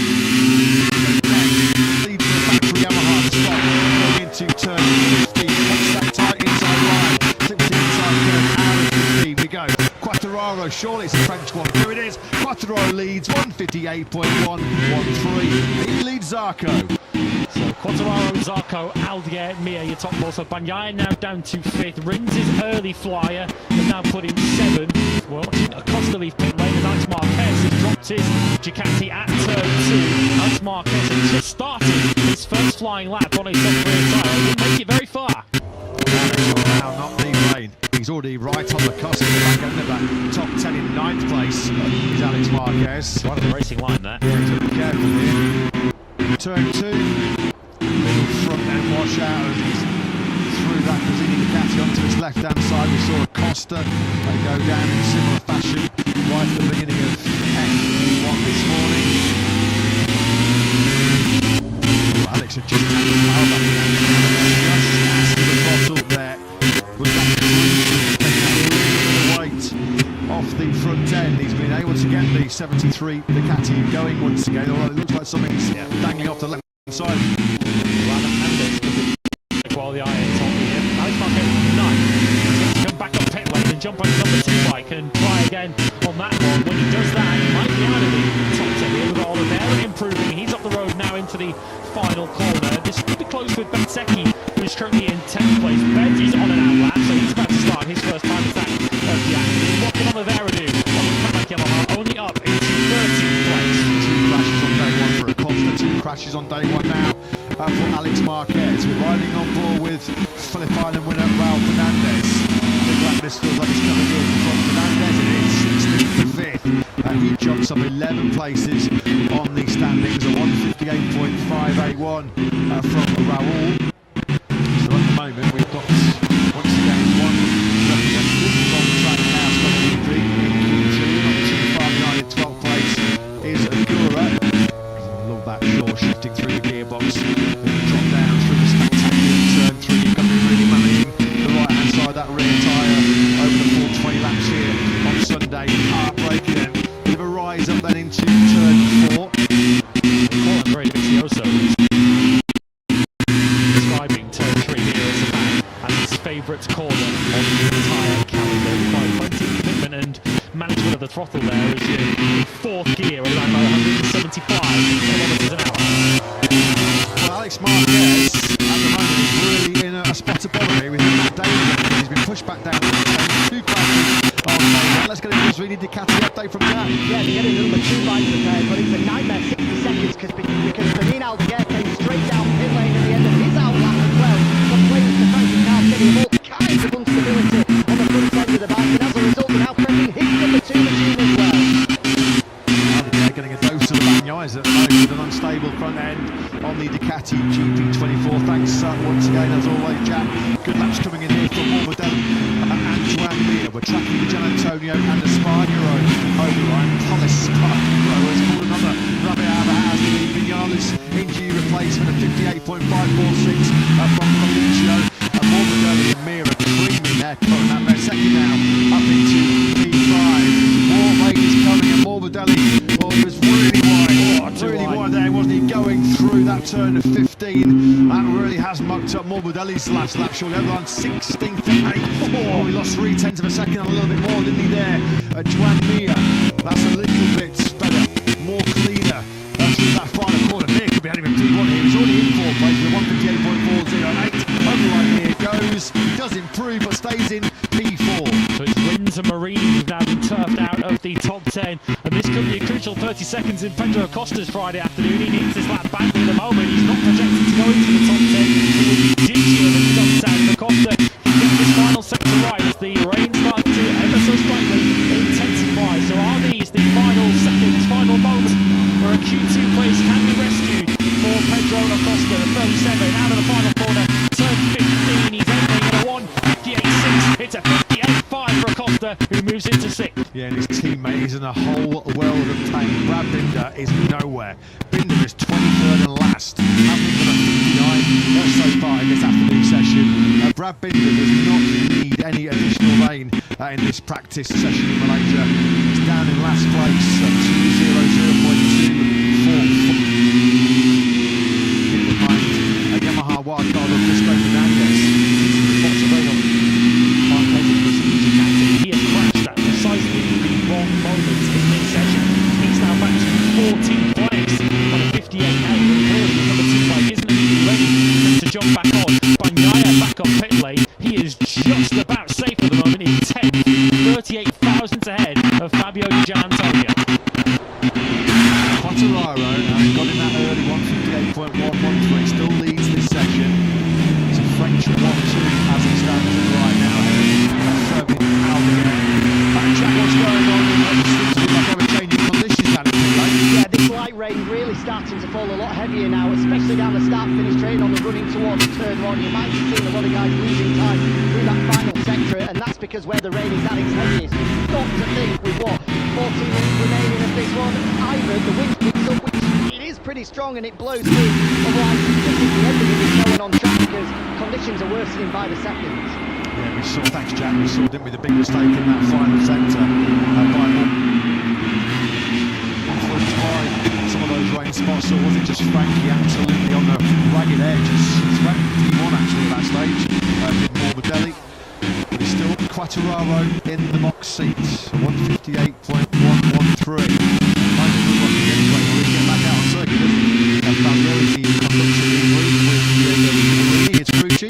Speaker 2: leads the factory Yamaha to stop going into turn 15. Puts that tight inside line, slips the inside curve out of 15. We go. Quartararo, surely it's a French one. Here it is. Quartararo leads 158.113. He leads Zarco.
Speaker 1: So Quartararo, Zarco, Aldier, Mia, your top four. So Bagnaia now down to 5th. Rins his early flyer and now put in 7th. Well, Acosta leave pit lane, and Alex Marquez has dropped his Ducati at turn 2. Alex Marquez has just started his first flying lap on a soft rear tyre. He won't make it very far.
Speaker 2: Now not leave lane. He's already right on the cusp of the back end of that top 10 in 9th place. Is Alex Marquez.
Speaker 1: Right on the racing line there.
Speaker 2: Yeah, so be careful here. Turn 2, little front end wash out as he's through that Brazilian Ducati onto his left hand side. We saw Acosta go down in similar fashion right at the beginning of F1 this morning. Alex had just taken the power back in, just asking the throttle there. Was that taking a little bit of weight off the front end. He's been able to get the 73 Ducati going once again, although it looks like something's dangling off the left side.
Speaker 1: While the eye is on here, Alex Marquez 9. Come back up pit lane and jump on his number 2 bike and try again on that one. When he does that, he might be out of the top 10 here. We've got Oliveira improving. He's up the road now into the final corner. This could be close with Bezzecchi, who is currently in 10th place. Benz is on an outlap, so he's about to start his first time attack of the accident. What can Oliveira do? Yamaha only up into 13th place.
Speaker 2: 2 crashes on day 1 for Acosta, 2 crashes on day 1 now for Alex Marquez. We're riding on board with Phillip Island winner Raul Fernandez. I think like this feels like it's coming in from Fernandez. It is 16th to 5th. He jumps up 11 places on the standings, a 158.581 from Raul. So at the moment we've got once again one representative from the track now, Scott Hendry in Q2, not too far behind in 12th place is Agura. Love that short shifting through the gearbox. Drop down through the spectacular turn 3. You've got to be really managing the right hand side of that rear tyre over the full 20 laps here on Sunday. Heartbreaking then. Bit of a rise up then into turn 4.
Speaker 1: Colin Gray Vicioso describing turn 3 here as Sepang as his favourite corner on the entire calendar. Quite plenty of commitment and management of the throttle there as you're in 4th gear around 175 kilometres an hour.
Speaker 2: Well, Alex Marquez at the moment is really in a spot of bother here with that danger. He's been pushed back down to the 2 crashes on day 1. Let's get a Brazilian Ducati update from Jack.
Speaker 3: Yeah, they're getting number 2 bike prepared, but it's a nightmare 60 seconds because Benin Aldier came straight down pit lane at the end of his outlap as well. Complaining to Frankie Cal, getting all kinds of instability on the front end of the bike, and as a result, they're now prepping his number 2 machine as well.
Speaker 2: Aldier getting a dose of the Bagnaia at the moment with an unstable front end on the Ducati GP24. Thanks once again, as always, Jack. Good laps coming in here from Morbidelli and Antoine Mia. We're tracking with Gian Antonio and Espargaro over line. Thomas Espargaro has pulled another rubber out of the house. The Vinales injury replacement of 58.546 from Lucio. And Morbidelli and Mia are creaming their current. They're second now up into P5. More rain is coming and Morbidelli Morbidelli. Oh, he was really wide. Really wide there, wasn't he? Going through that turn of 15. That really has mucked up Morbidelli's last lap. Surely over on 16th to 8th. Oh, he lost 3/10 of a second and a little bit more, didn't he, there? Juan Mia. That's a little bit better, more cleaner. Through that final corner. Here could be heading with P1 here. He's already in 4th place with 158.408. Overline here goes. He does improve but stays in P4.
Speaker 1: So it's Rins and Marini who've now been turfed out of the top 10. And this could be a crucial 30 seconds in Pedro Acosta's Friday afternoon. He needs this lap back, but at the moment he's not projected to go into the top 10. It would be ditchier if he doesn't out of Acosta. He gets this final sector right as the rain starts to ever so slightly intensify. So are these the final seconds, final moments where a Q2 place can be rescued for Pedro Acosta? The 37 out of the final corner, turn 15. He's aiming at a 1:58.6. It's a 58.5 for Acosta, who moves into 6th.
Speaker 2: Yeah, and his teammate is in a whole world of pain. Brad Binder is nowhere. Binder is 23rd and last. Hasn't done a 59 so far in this afternoon session. Brad Binder does not need any additional rain in this practice session in Malaysia. He's down in last place at 2:00.24. Keep in mind, a Yamaha wildcard of Cristo Fernandez. Lots of rain on Marquez's procedure captain.
Speaker 1: He has crashed at precisely the wrong moment in this session. He's now back to 14th place on a 58.8. Clearly, number 2 bike isn't even ready to jump back on. Bagnaia back on pit lane. He is just about safe at the moment in 10th, 38 thousandths ahead of Fabio Di Gianantonio.
Speaker 2: Quartararo got in that early 158.113, still leads this session. It's a French 1-2 as it stands right now. Serving out again. Jack, what's going on? It seems to be like ever-changing conditions down in pit lane.
Speaker 3: Yeah, this light rain really starting to fall a lot heavier now, especially down the start-finish train on the running towards turn 1. You might be seeing a lot of guys losing time through that final sector, and that's because where the rain is at its heaviest. You've got to think with what, 14 minutes remaining of this one, either the wind picks up, which it is pretty strong, and it blows through. Otherwise, this is the end of it is going on track because conditions are worsening by the seconds.
Speaker 2: Yeah, we saw, thanks Jack, we saw, didn't we, the big mistake in that final sector by influenced by some of those rain spots, or was it just Frankie absolutely on the ragged edge? It's Frankie P1 actually at that stage, did Morbidelli, but it's still Quartararo in the box seat, 158.113. Nice good one anyway, we'll get back out on circuit, doesn't he? Valverde conducts the group with it's Fucci.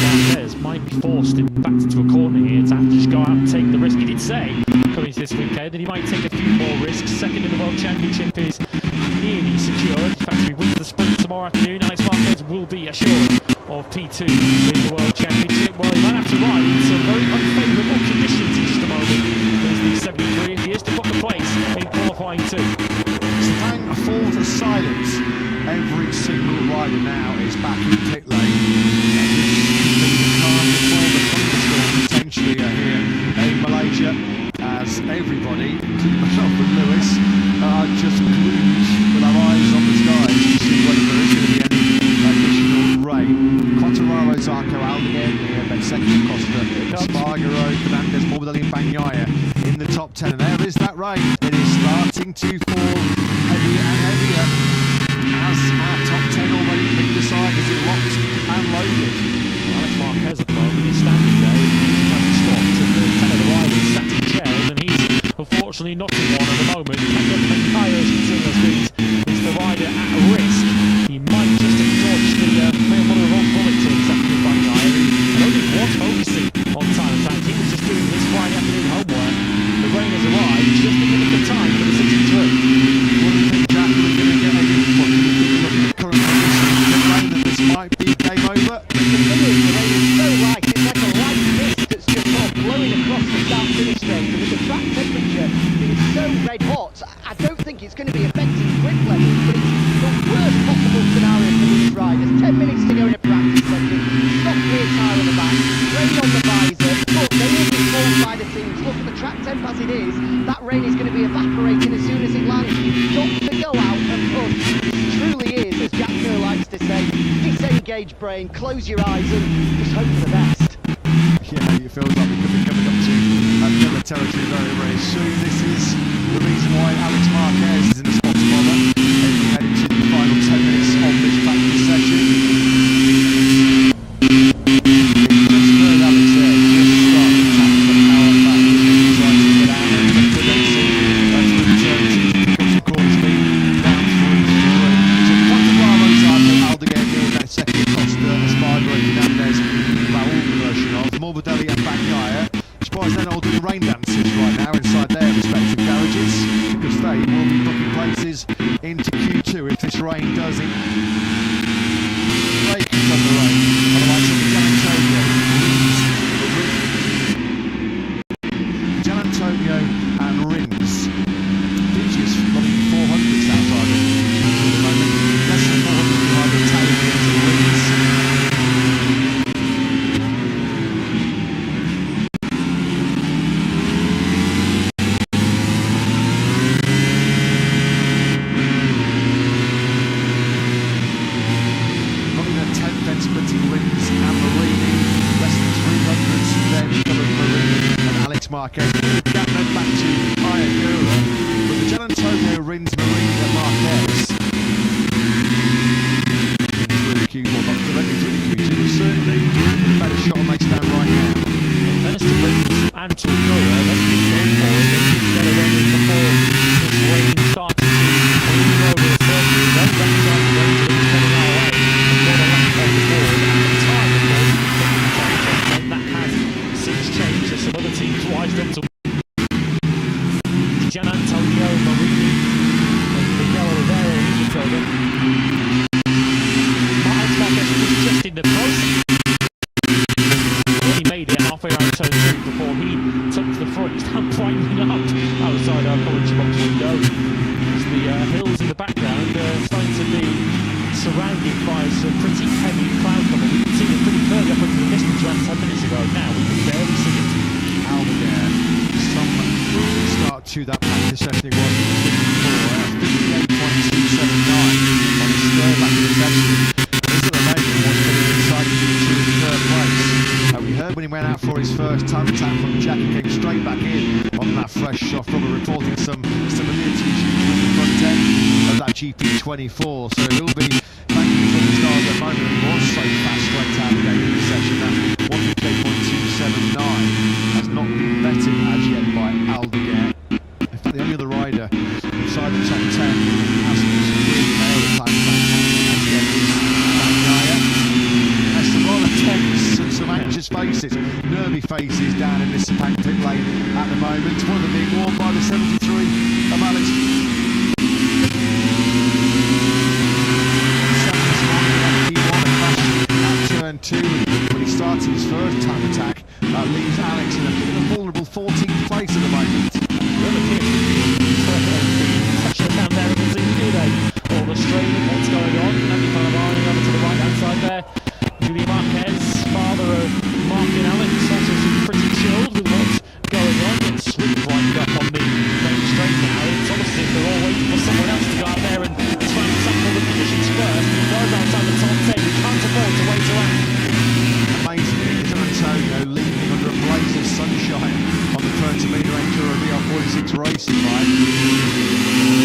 Speaker 1: Marquez might be forced back into a corner here to have to just go out and take the risk. He did say coming to this weekend that he might take a few more risks. Second in the World Championship is nearly secured. In fact, if he wins the sprint tomorrow afternoon, Alex Marquez will be assured of P2 in the World Championship. Well, he might have to ride in some very unfavourable conditions in just a moment. There's the 73 if he is to book a place in qualifying 2.
Speaker 2: Sepang falls to silence. Every single rider now is back in pit lane. Potentially here in Malaysia, as everybody, including myself and Lewis, are just glued with our eyes on the skies to see whether there is going to be any additional rain. Quartararo, Zarco, Aldeguer, Bensecchio, Costa, Spargaro, Fernandez, Morbidelli and Bagnaia in the top 10. And there is that rain. It is starting to fall heavier and heavier as our top 10 already been decided. Is it locked and loaded?
Speaker 1: Alex Marquez at the moment is standing there. He's trying to stop to the 10 of the riders sat in chairs, and he's unfortunately not in one at the moment. Bagnaia, as you can see on the screens, is the rider at risk. He might just have dodged the wrong bullet to exactly Bagnaia, who only was focusing on time attack. He was just doing his Friday afternoon homework. The rain has arrived just in the time for the 63.
Speaker 2: What do you think, Jack? We're going to get a what do you think looking at current conditions in the rain that this might be game over?
Speaker 3: The thing is, the rain is so light, it's like a light mist that's just sort of blowing across the start-finish straight, and with the track temperature being so red hot, I don't think it's going to be affecting grip levels, but it's the worst possible scenario for these riders. 10 minutes to go in a practice session, soft rear tyre on the back, rain on the visor, but they will be formed by the teams. Look at the track temp as it is, that rain is going to be evaporating as soon as it lands. You've got to go out and push. It truly is, as Jack Kerr likes to say, disengage brain, close your eyes and just hope for the best.
Speaker 2: Yeah, it feels like we could be coming up to another territory very, very soon. This is the reason why fate, will be booking places into Q2 if this rain does it. Break from the rain on the likes of Gian Antonio, and Rins. Enthusiasts running 400s outside it at the moment. Less than 400 behind the Italians and Rins. Running a 10th splitting Rins and Marini. Less than 300s then covered Marini and Alex Marquez. That led back to Iagura, but the Gian Antonio, Rins, Marini and Marquez through the Q, well not directly through the Q2, but certainly a better shot on makes down right now.
Speaker 1: Dennis to Rins and to Iagura, let's keep going forward, let's keep better running before this rain starts to move over the surface. Then that starts to rain to the coming our way. Got a lap on the board at the time, of course, then that has since changed as some other teams wised up to Gian Antonio, Marini, and Miguel Oliveira in each other. Alex Marquez was just in the process. He made it halfway around turn 2 before he took the front, brightening up outside our commentary box window. As the hills in the background starting to be surrounded by some pretty heavy cloud cover. We could see it pretty clearly up into the distance around 10 minutes ago. Now we can barely see it.
Speaker 2: Almaguer, some start to that practice session it was before, 58.279 on his third lap of the session. This at the moment was putting inside to third place. We heard when he went out for his first time attack from Jack, he came straight back in on that fresh off rubber, reporting some stability issues with the front end of that GP24. So he'll be thanking for the start at the moment. He was so fast straight out of the gate in the session. That 158.279 has not been bettered as yet by Almaguer. In fact, the only other rider inside the top 10 hasn't really nailed the time as yet is Bagnaia. There's some rather tense and some anxious faces, nervy faces down in this Sepang pit lane at the moment. One of them being worn by the 73 of Alex. He won a crash at turn 2 when he started his first time attack. That leaves Alex in a bit of a vulnerable 14th place at the moment.
Speaker 1: Pressure down there, we can see do they? All the strain of what's going on. Andy Palavani over to the right hand side there. Julia Marquez, father of Mark and Alex, also seems pretty chilled with what's going on. It's really brightened up on the main straight now. It's almost as if they're all waiting for someone else to go out there and try and sample the conditions first. He goes outside the top 10, he can't afford to wait around.
Speaker 2: Amazingly, Gian Antonio leading under a blaze of sunshine on the Transformative Enduro VR46 racing bike.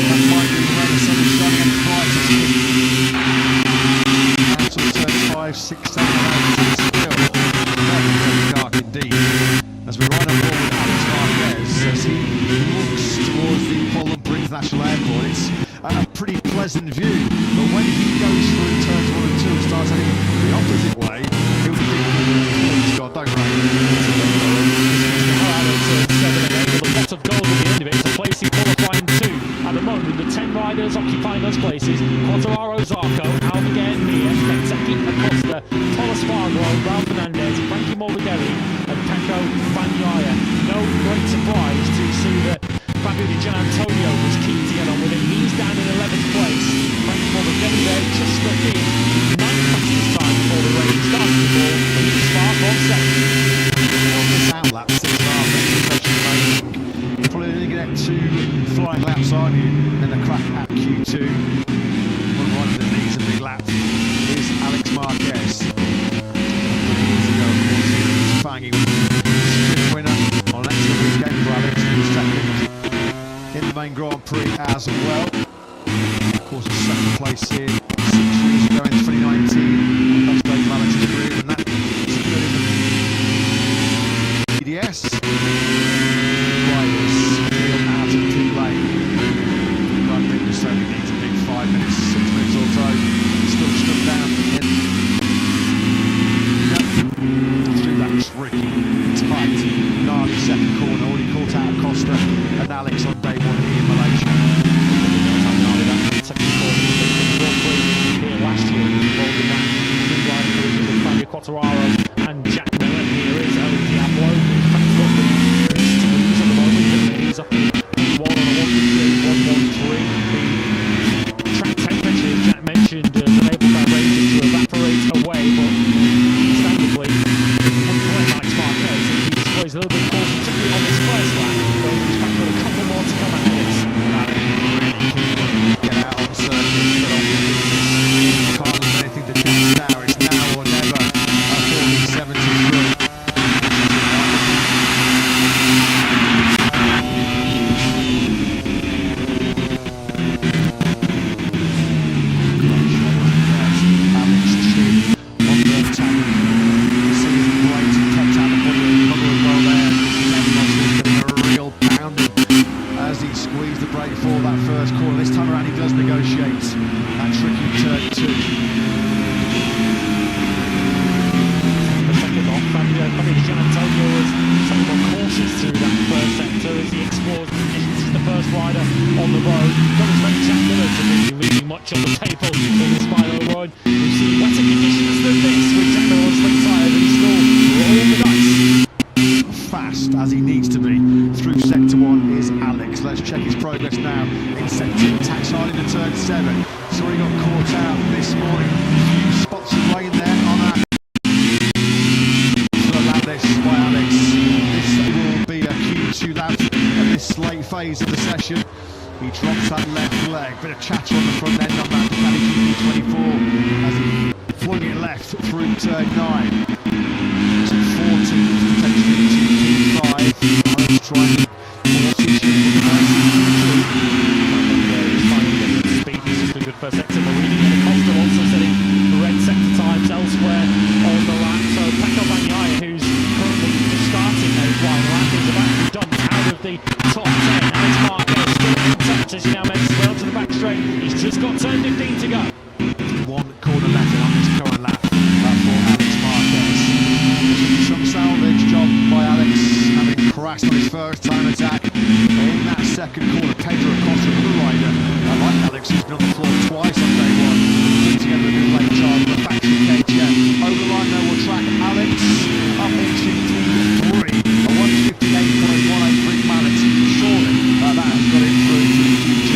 Speaker 2: That might be where the sun is shining at its brightest. Until turn 5, 6, 7 and 8 is still very, very dark indeed. As we ride on board with Alex Marquez as he looks towards the Kuala Lumpur International Airport, it's a pretty pleasant view. But when he goes through turns 1 and 2 and starts heading the opposite way, he'll be thinking, please God, don't rain.
Speaker 1: With a lot of goals at the end of it, it's a place in qualifying 2. At the moment, the 10 riders occupying those places: Quartararo, Zarco, Almaguer, Mia, Bezzecchi, Acosta, Thomas Fargo, Raul Fernandez, Frankie Morbidelli, and Pecco Bagnaia. No great surprise to see that Fabio Di Gian Antonio was keen to get on with it. He's down in 11th place. Frankie Morbidelli there just struck in 9th fastest time before the rain started the ball, and he's far from 2nd.
Speaker 2: On this outlap, 6.5 minutes, you're probably only going to get 2 flying laps, aren't you, in the crack at Q2. One of them needs a big lap is Alex Marquez. Years ago, of course, he was banging sprint winner on an excellent weekend for Alex. He was second in the main Grand Prix as well. Of course, a second place here 6 years ago in 2019. Best day of Alex's career, and that secured him the PDS. Riders feel out of pit lane. But I think the certainly needs a big 5 minutes, 6 minutes or so. Still stuck down through that tricky, tight, gnarly second corner. Already caught out Acosta and Alex on day 1 here in Malaysia. brake for that first corner. This time around he does negotiate that tricky turn 2.
Speaker 1: The second off, Fabio Antonio was somewhat more cautious through that first sector as he explores conditions. He's the first rider on the road. Don't expect Jack Miller to be leaving much on the table in this final run. We've seen wetter conditions than this with Jack Miller on slick tyres and he's still rolling the dice.
Speaker 2: Fast as he needs to be through sector 1 is Alex. Let's check his progress now in sector 2. Tax hard into turn 7. So he got caught out this morning. A few spots of rain there on that. By Alex. This will be a Q2 lap at this late phase of the session. He drops that left leg. Bit of chatter on the front end on that Ducati GP24 as he flung it left through turn 9. To 14, potentially to P5. Alex trying to force his ship with a nice Q2.
Speaker 1: Speed is just a good first sector. Marini and Acosta also setting red sector times elsewhere on the lap. So Pecco Bagnaia, who's currently starting those wide lap, is about to be dumped out of the top 10. Alex Marquez still intact as he now makes his way onto the back straight. He's just got turn 15 to go.
Speaker 2: One corner left on this current lap for Alex Marquez. Some salvage job by Alex, having crashed on his first time attack in that second corner. Pedro Acosta, another rider. I like Alex, he's been on the floor twice on day 1. Putting together a new late charge with a factory KTM. Over the line now we'll track Alex up into P3. A 158.183 Alex. Surely that has got him through to Q2.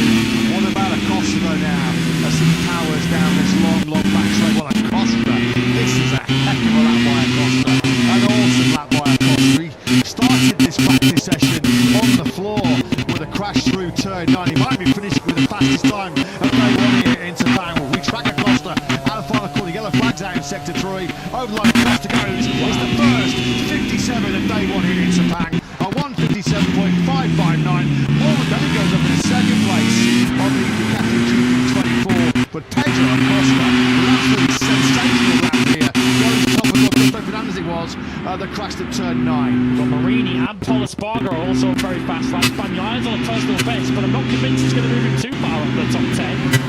Speaker 2: What about Acosta though now? As he powers down this long back straight. Well, Acosta, this is a heck of a lap by Acosta. An awesome lap by Acosta. He started this practice session on the floor with a crash through turn 9. He might be finishing with the fastest time of day 1 here in Sepang. Well, we track Acosta out of final corner. Yellow flags out in sector 3. Over the line, Acosta goes. It's the first 57 of day 1 here in Sepang. A 157.559. Morgan then goes up in second place on the Ducati GP24. But Pedro Acosta, an absolutely sensational lap here, goes top of Augusto Fernandez it was, that crashed at turn 9.
Speaker 1: Well, Marini and Paul Espargaro are also very fast. Like Bagnaia on a personal best, but I'm not convinced he's going to move him too far up the top 10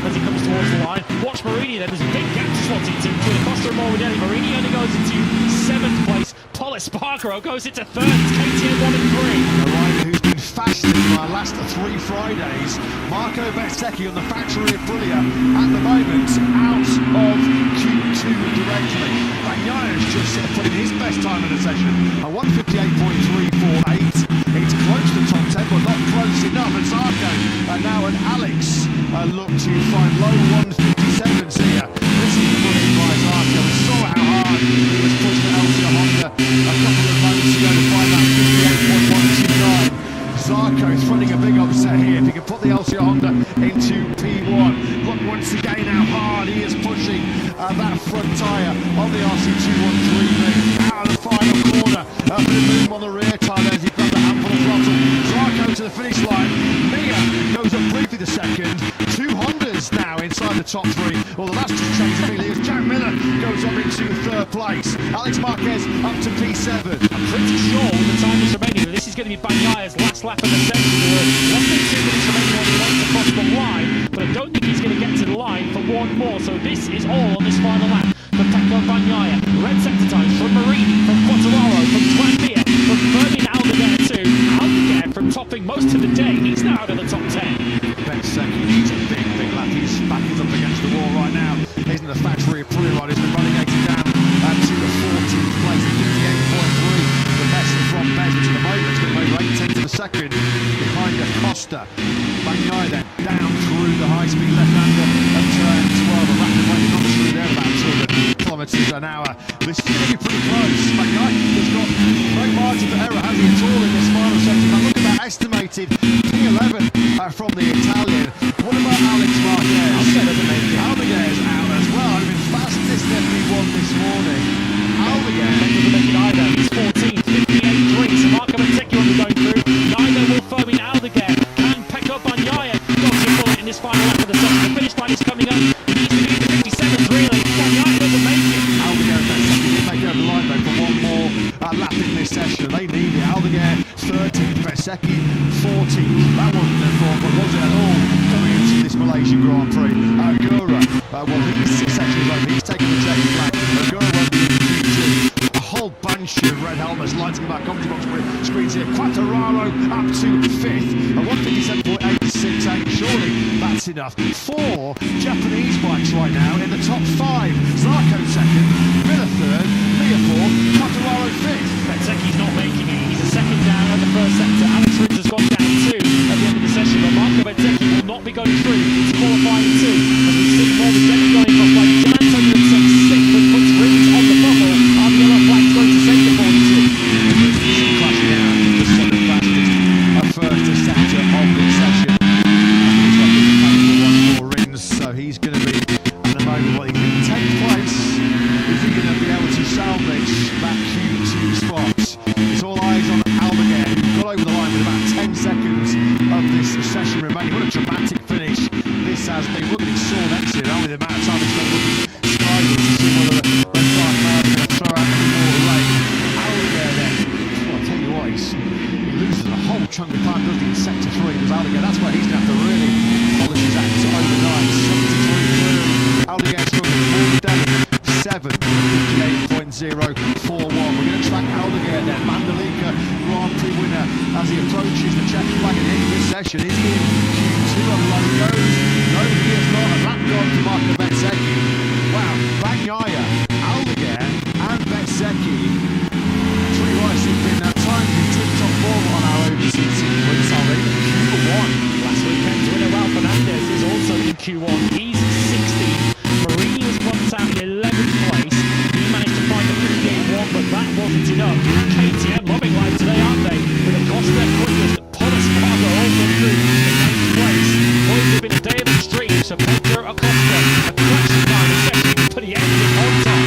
Speaker 1: as he comes towards the line. Watch Marini then, there's a big gap to slot into between Acosta and Morbidelli. Marini only goes into 7th place. Paul Espargaro goes into 3rd. It's KTM 1 and 3.
Speaker 2: A rider who's been fasting for our last 3 Fridays. Marco Bezzecchi on the factory Aprilia at the moment out of Q2 directly. Bagnaia's just put in his best time in the session, a 158.348. It's close to top 10 but not close enough. And Zarco and now an Alex look to find low 157s here. This is brilliant by Zarco. We saw how hard he was pushed to LCR Honda a couple of moments ago to find that 58.129. Zarco threatening a big upset here if he can put the LCR Honda into P1. Look once again how hard he is pushing that front tyre on the RC213 out of the final corner. A bit of boom on the rear tyre as he grabs a handful of throttle. Zarco to the finish line. Mia goes up briefly to second. 2 Hondas now inside the top 3. Well, the last just changed immediately as Jack Miller goes up into 3rd place. Alex Marquez up to P7.
Speaker 1: I'm pretty sure with the time that's remaining that this is going to be Bagnaia's last lap of the session. There are less than 2 minutes remaining when he wants to cross the line, but I don't think he's going to get to the line for one more. So this is all on this final lap for Pecco Bagnaia. Red sector times from Marini, from Quartararo, from Twanbia, from Ferdinand Aldeguer to Aldeguer from topping most of the day. He's now out of the top 10.
Speaker 2: Bezzecchi needs a big lap. His back is up against the wall right now. Isn't the factory Aprilia rider? He's been relegated down to the 14th place at 58.3. The best from Bez, which at the moment is going to over 8 tenths of a second behind Acosta. Bagnaia then down through the high-speed left-hander at turn 12. A rapid rate not through there about 200 kilometres an hour. This is going to be pretty close. Bagnaia has got no margin for error, has he, at all in this final section? But look at that estimated P11 from the Italian. What about Alex Marquez? Aldeguer is out as well. I've been fastest in P1 this morning. Aldeguer
Speaker 1: doesn't make it either. He's 14th, 58.3. So Marco Bezzecchi will be going through. Neither will Fermin Aldeguer. Can Pecco Bagnaia dodge a bullet in this final lap of the session? The finish line is coming up. He needs to be the 57th, really. Bagnaia doesn't make it.
Speaker 2: Aldeguer and Bezzecchi did make it over the line though for one more lap in this session. They need it. Aldeguer 13th, Bezzecchi 14th. That wasn't their fault, but was it Malaysian Grand Prix. Agura, well, he's essentially like he's taking the checkered flag. Agura won't be in Q2. A whole bunch of red helmets lighting back on the box screens here. Quartararo up to 5th, a 157.868. Surely that's enough. 4 Japanese bikes right now in the top 5. Zarco 2nd, Miller 3rd, Mia 4th, Quartararo 5th.
Speaker 1: Bezzecchi's not making it. He's a second down at the first sector. Alex Rins has gone down 2 at the end of the session, but Marco Bezzecchi will not be going through to qualifying 2. As we see more Bezzecchi going across by Gian Antonio takes 6th, but puts Rins on the bubble. Our yellow flag's going to save the 42.
Speaker 2: Clashing out the second fastest first sector of this session. He's got the painful one for Rins, so he's going to be at the moment what he can take place. Is he going to be able to salvage that Q2 spot? It's all eyes on Almaguer, who got over the line with about 10 seconds of this session remaining. What a dramatic finish this has been. Look at his sore next year, only the amount of time it's been looking skyward to see whether the red flag man is going to throw out any more rain. Almaguer then, well, I'll tell you what, he loses a whole chunk of time, doesn't he, in sector 3. There's Almaguer, that's where he's going to have to really polish his act overnight. 73 through, Almaguer struggling forward down 7, 58.041. We're going to track Almaguer then, Mandalika Grand Prix winner as he approaches the check flag at the end of this session. Is he in Q2 on low goes? No, he is not, and that gone to Marco Bezzecchi. Wow, Bagnaia, Almaguer and Bezzecchi, 3 racing been timed in tip-top form on our overseas sequence. Are they in Q1?
Speaker 1: Last weekend's winner Ralph Fernandez is also in Q1. He's 16th. Marini was bumped out in 11th place. He managed to find a good game 1, but that wasn't enough. KTM loving life today, aren't they? With Acosta, quickest, Polis Pargo also through in 9th place. Boys, have been a day of extreme, so Pedro Acosta, a clutch time, especially to the engine on top.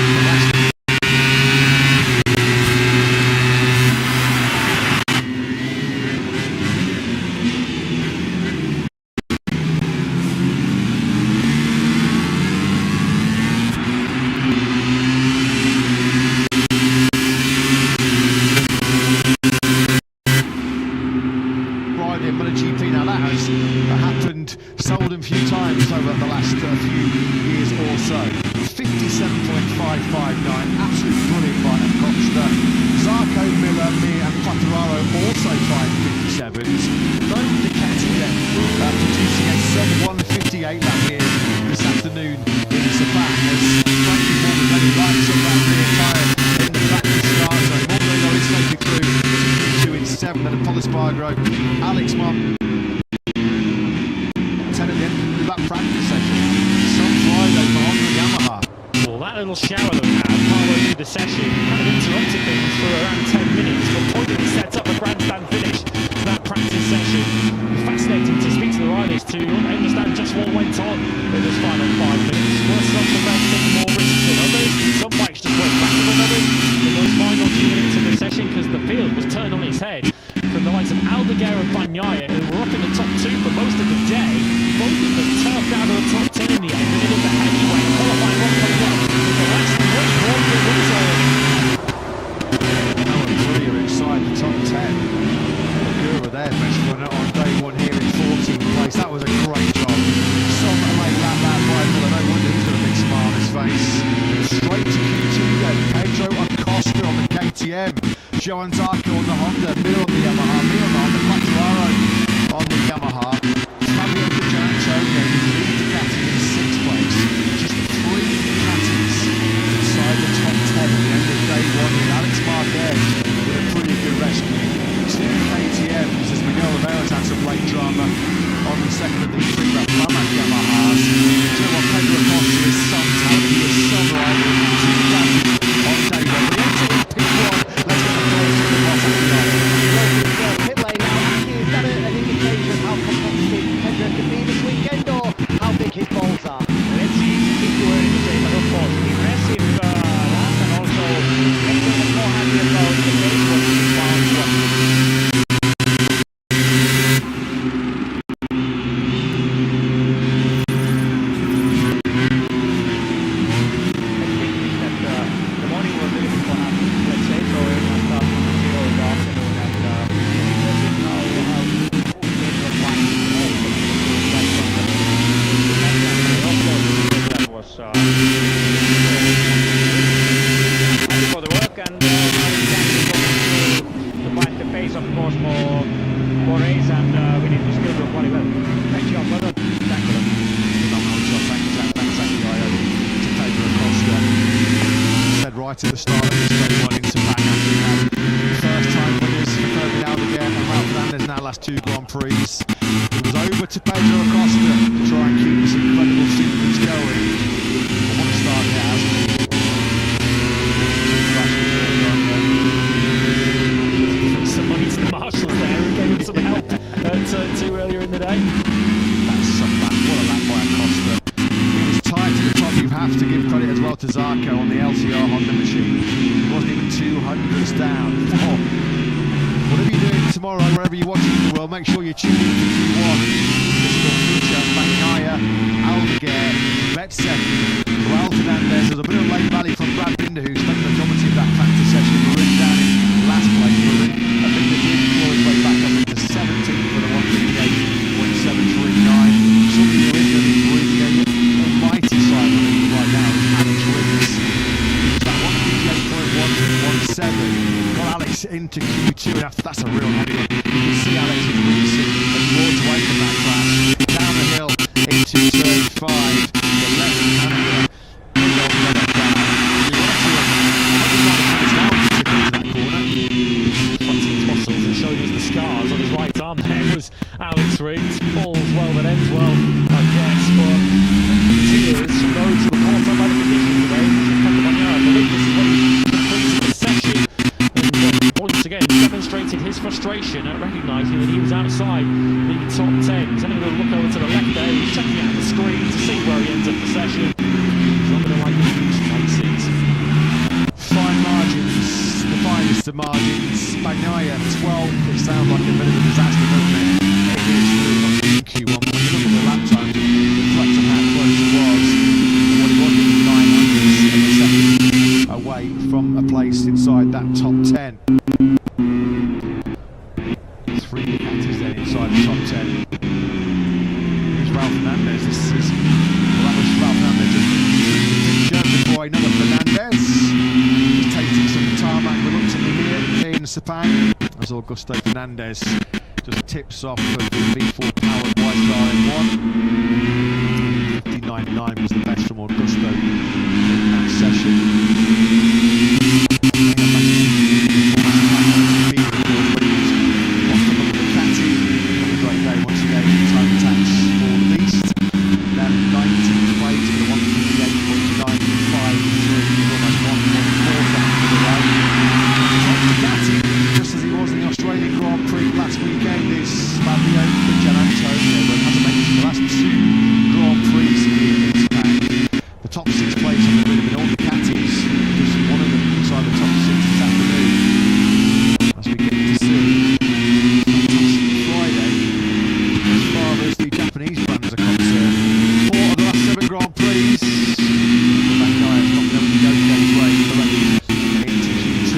Speaker 2: MotoGP. Now that has happened seldom few times over the last few years or so. 57.559, absolutely brilliant by Acosta. Zarco, Miller, Mir and Quartararo also find 57s. No Ducati then producing a sub-158 lap here this afternoon in Sepang as Frankie Morgan many lights on that rear tyre in the practice start zone. Morgan is safely through to Q2 in 7th, and Polis Pargo, Alex Martin 10 at the end of that practice session. Some Friday for Honda Yamaha.
Speaker 1: Well, that little shower that we had partway through the session kind of interrupted things for around 10 minutes, but pointedly set up a grandstand finish to that practice session. Fascinating to speak to the riders to understand just what went on in this final 5 minutes. Were some of them taking more risks than others? Some bikes just went faster than others in those final few minutes of the session because the field was turned on its head. From the likes of Almaguer and Bagnaia, who were up in the top 2 for most of the day, both of them turfed out of the top 10 in the end, and it was a heavyweight qualifying 1.1 with the last 3 quarter wins on.
Speaker 2: Now and 3 are inside the top 10. Agura there, best runner on day 1 here in 14th place. That was a great job. Some late lap out by Miller. No wonder he's got a big smile on his face. Straight to Q2 then. Pedro Acosta on the KTM. Johan Zarco on the Honda, Mir on the Yamaha, Mir on the Honda, Quartararo on the Yamaha, Fabio Di Gianantonio with the lead Ducati in 6th place. Just 3 Ducatis inside the top 10 at the end of day 1 here. Alex Marquez with a pretty good rescue. 2 KTMs as Miguel Oliveira's had some late drama on the second of these 3 Rafamak Yamahas. Do you know what, Pedro Acosta is some talent, he is some rival to Ducati on day 1. But into P1, let's get the first to the bottom of the line.
Speaker 3: Pit lane now, is that an indication of how competitive Pedro can be this weekend, or how big his balls are?
Speaker 1: Let's see if you were in the same, but of course, impressive lap, and also makes us more happy about the race what he found.
Speaker 2: the start of this day one in Sepang. We had first time winners for Ferdinand again and Ralph Fernandez in our last 2 Grand Prix. It was over to Pedro Acosta to try and keep this incredible sequence going. But what a start it has.
Speaker 1: Some money to the marshals there who gave him some help too earlier in the day.
Speaker 2: That's some lap. What a lap by Acosta. He was tight to the top. You have to give credit as well to Zarco on the LCR Honda machine. He wasn't even 200s down. Oh. Whatever you're doing tomorrow, wherever you're watching in the world, make sure you tune in to Q1. Physical feature, Bagnaia, Aldeguer, Betzecchi, Ralph Fernandez. There's a bit of late rally from Brad Binder, who's done the majority of that practice session. We're in down in last place. We're in. I think they did claw his way back up into 17th for the 158.739. Something you're in the breathing almighty side of the league right now is Alex Rins. That 158.117 got Alex into Q2, and that's a real heavy one. You can see Alex is racing as he walks away from that crash. Down the hill into turn 5. The left-hander.
Speaker 1: Showing us the scars on his right arm there was Alex Rins. Falls well but ends well, I guess, but tears from those who were caught up by the conditions today. I believe this is what he completed the session, and once again demonstrated his frustration at recognising that he was outside the top 10. He's having a look over to the left there, he's checking out the screen to see where he ends up the session. He's not going to like the huge places.
Speaker 2: Fine margins. The finest of margins. Bagnaia 12. It sounds like a bit of a disaster, doesn't it? It is really not in Q1, but when you look at the lap time, it reflects on how close it was. What he was in 900s and a second away from a place inside that top 10. 3 Ducatis then inside the top 10. Here's Ralph Fernandez. That was Ralph Fernandez just before another Fernandez. Taking some tarmac reluctantly here in Sepang as Augusto Fernandez just tips off of the V4 powered White Star M1. 59.9 was the best from Augusto in that session. Great day once again. Time attacks for the beast. Then 19th place for the 158.953. Almost 1.4 seconds away. Tom Ducati, just as he was in the Australian Grand Prix last weekend, is Fabio Gianantonio, but hasn't mentioned the last 2 Grand Prix here in Spain. The top 6 place on the grid have been all Ducatis, just one of them inside the top 6 this afternoon. As we get to see Friday, as far as the Japanese brands are concerned. 4 of the last 7 Grand Prix. Bagnaia has not been able to go James Ray for the into Q2.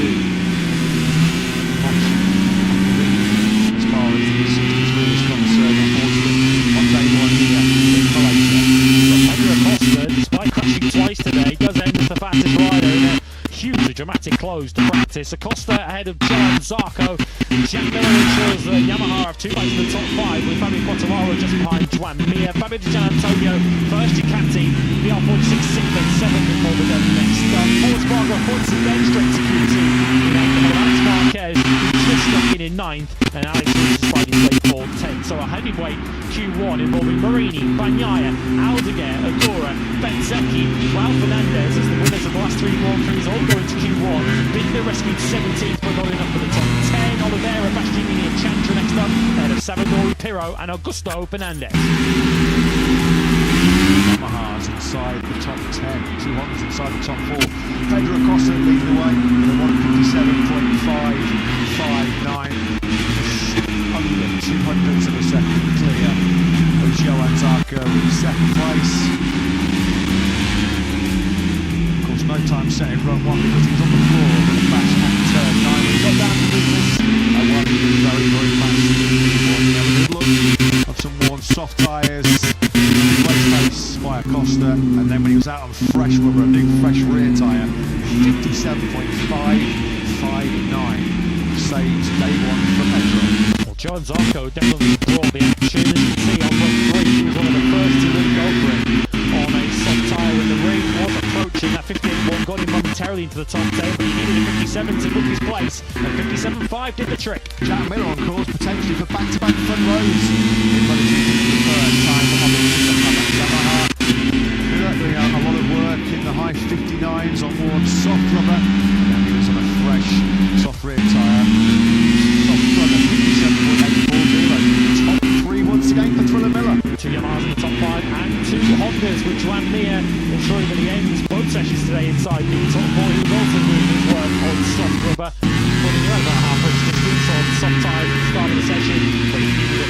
Speaker 2: As far as the 63 is concerned, unfortunately, on day 1 here in Malaysia.
Speaker 1: Pedro Acosta, despite crashing twice today, does end as the fastest rider in a hugely dramatic close to practice. Acosta ahead of John Zarco. Jack Miller ensures that Yamaha have 2 places in the top 5, with Fabio Quartararo just behind Juan Mir. Fabio Di Gianantonio first Ducati, the R46 6th and 7th before the next. Ford Spargo points again straight to Q2. Alex Marquez just stuck in 9th, and Alex Rins is fighting his way for 10th. So a heavyweight Q1 involving Marini, Bagnaia, Aldeguer, Agora, Betzecchi, Ralph Fernandez as the winners of the last 3 Grand Prix all go into Q1. Binder rescued 17th but not enough for the top 10. Oliveira, Bastianini and Chantra next up ahead of Salvador Pirro and Augusto Fernandez.
Speaker 2: Yamaha's inside the top 10, 2 Hondas inside the top 4. Pedro Acosta leading the way with a 157.559, under 200ths of a second clear of Johan Zarco in 2nd place. Of course, no time set in run 1 because he was on the floor with a crash at turn 9. When he got down to business, he was very, very fast. He wasn't having a good look of some worn soft tyres. Great pace by Acosta, and then when he was out on fresh rubber, a new fresh rear tyre, 57.559 saves day 1 for Pedro.
Speaker 1: Well, John Zarco definitely brought the action. As you can see on run 3, he was one of the first to really go for it on a soft tyre in the ring. Was approaching that 58.1, got him momentarily early into the top 10, but he needed a 57 to book his place, and 57.5 did the trick.
Speaker 2: Jack Miller on course potentially for back-to-back front rows. In MotoGP for the third time for Yamaha. Miller doing a lot of work in the high 59s on warm soft rubber. And he was on a fresh soft rear tyre. Soft rubber 57.840. Top three once again for Thriller Miller.
Speaker 1: Two Yamahas in the top 5 and two Hondas, which ran near ensuring that he ends both sessions today inside the top 4. He was also doing his work on soft rubber, putting around about half-inch distance on soft tyres at the start of the session, but he needed a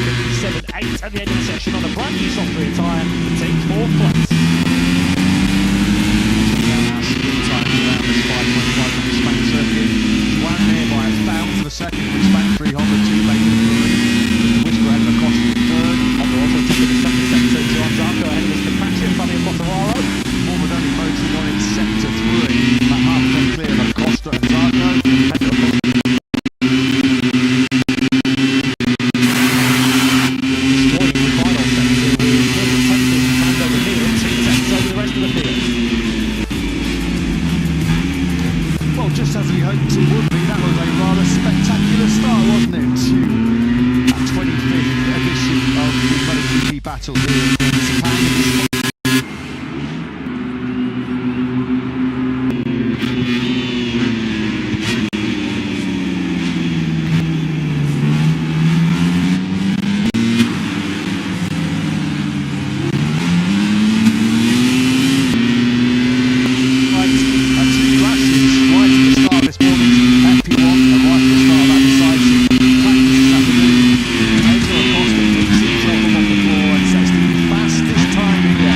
Speaker 1: 57.8 at the end of the session on a brand new soft rear tyre to take 4th place.
Speaker 2: Time around this 5.5 on the Spain circuit. One there by a foul for the second with Spain 3 Honda 2 late in the third. The Whisper ahead of the Costa in third.
Speaker 1: Honda also taking the second sector to Zarco ahead of Mr. Patrick, Fabio Quartararo.
Speaker 2: Forward only motoring on in sector 3. About half a length clear of Costa and Zarco.
Speaker 1: Destroying the final sector with Gordon Tempest hand over here and 2 seconds over the rest of the field.
Speaker 2: Well, just as we hoped it would be, that was a rather spectacular start, wasn't it? To that 25th edition of the MotoGP battle here in Sepang. Time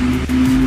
Speaker 2: Watchalong.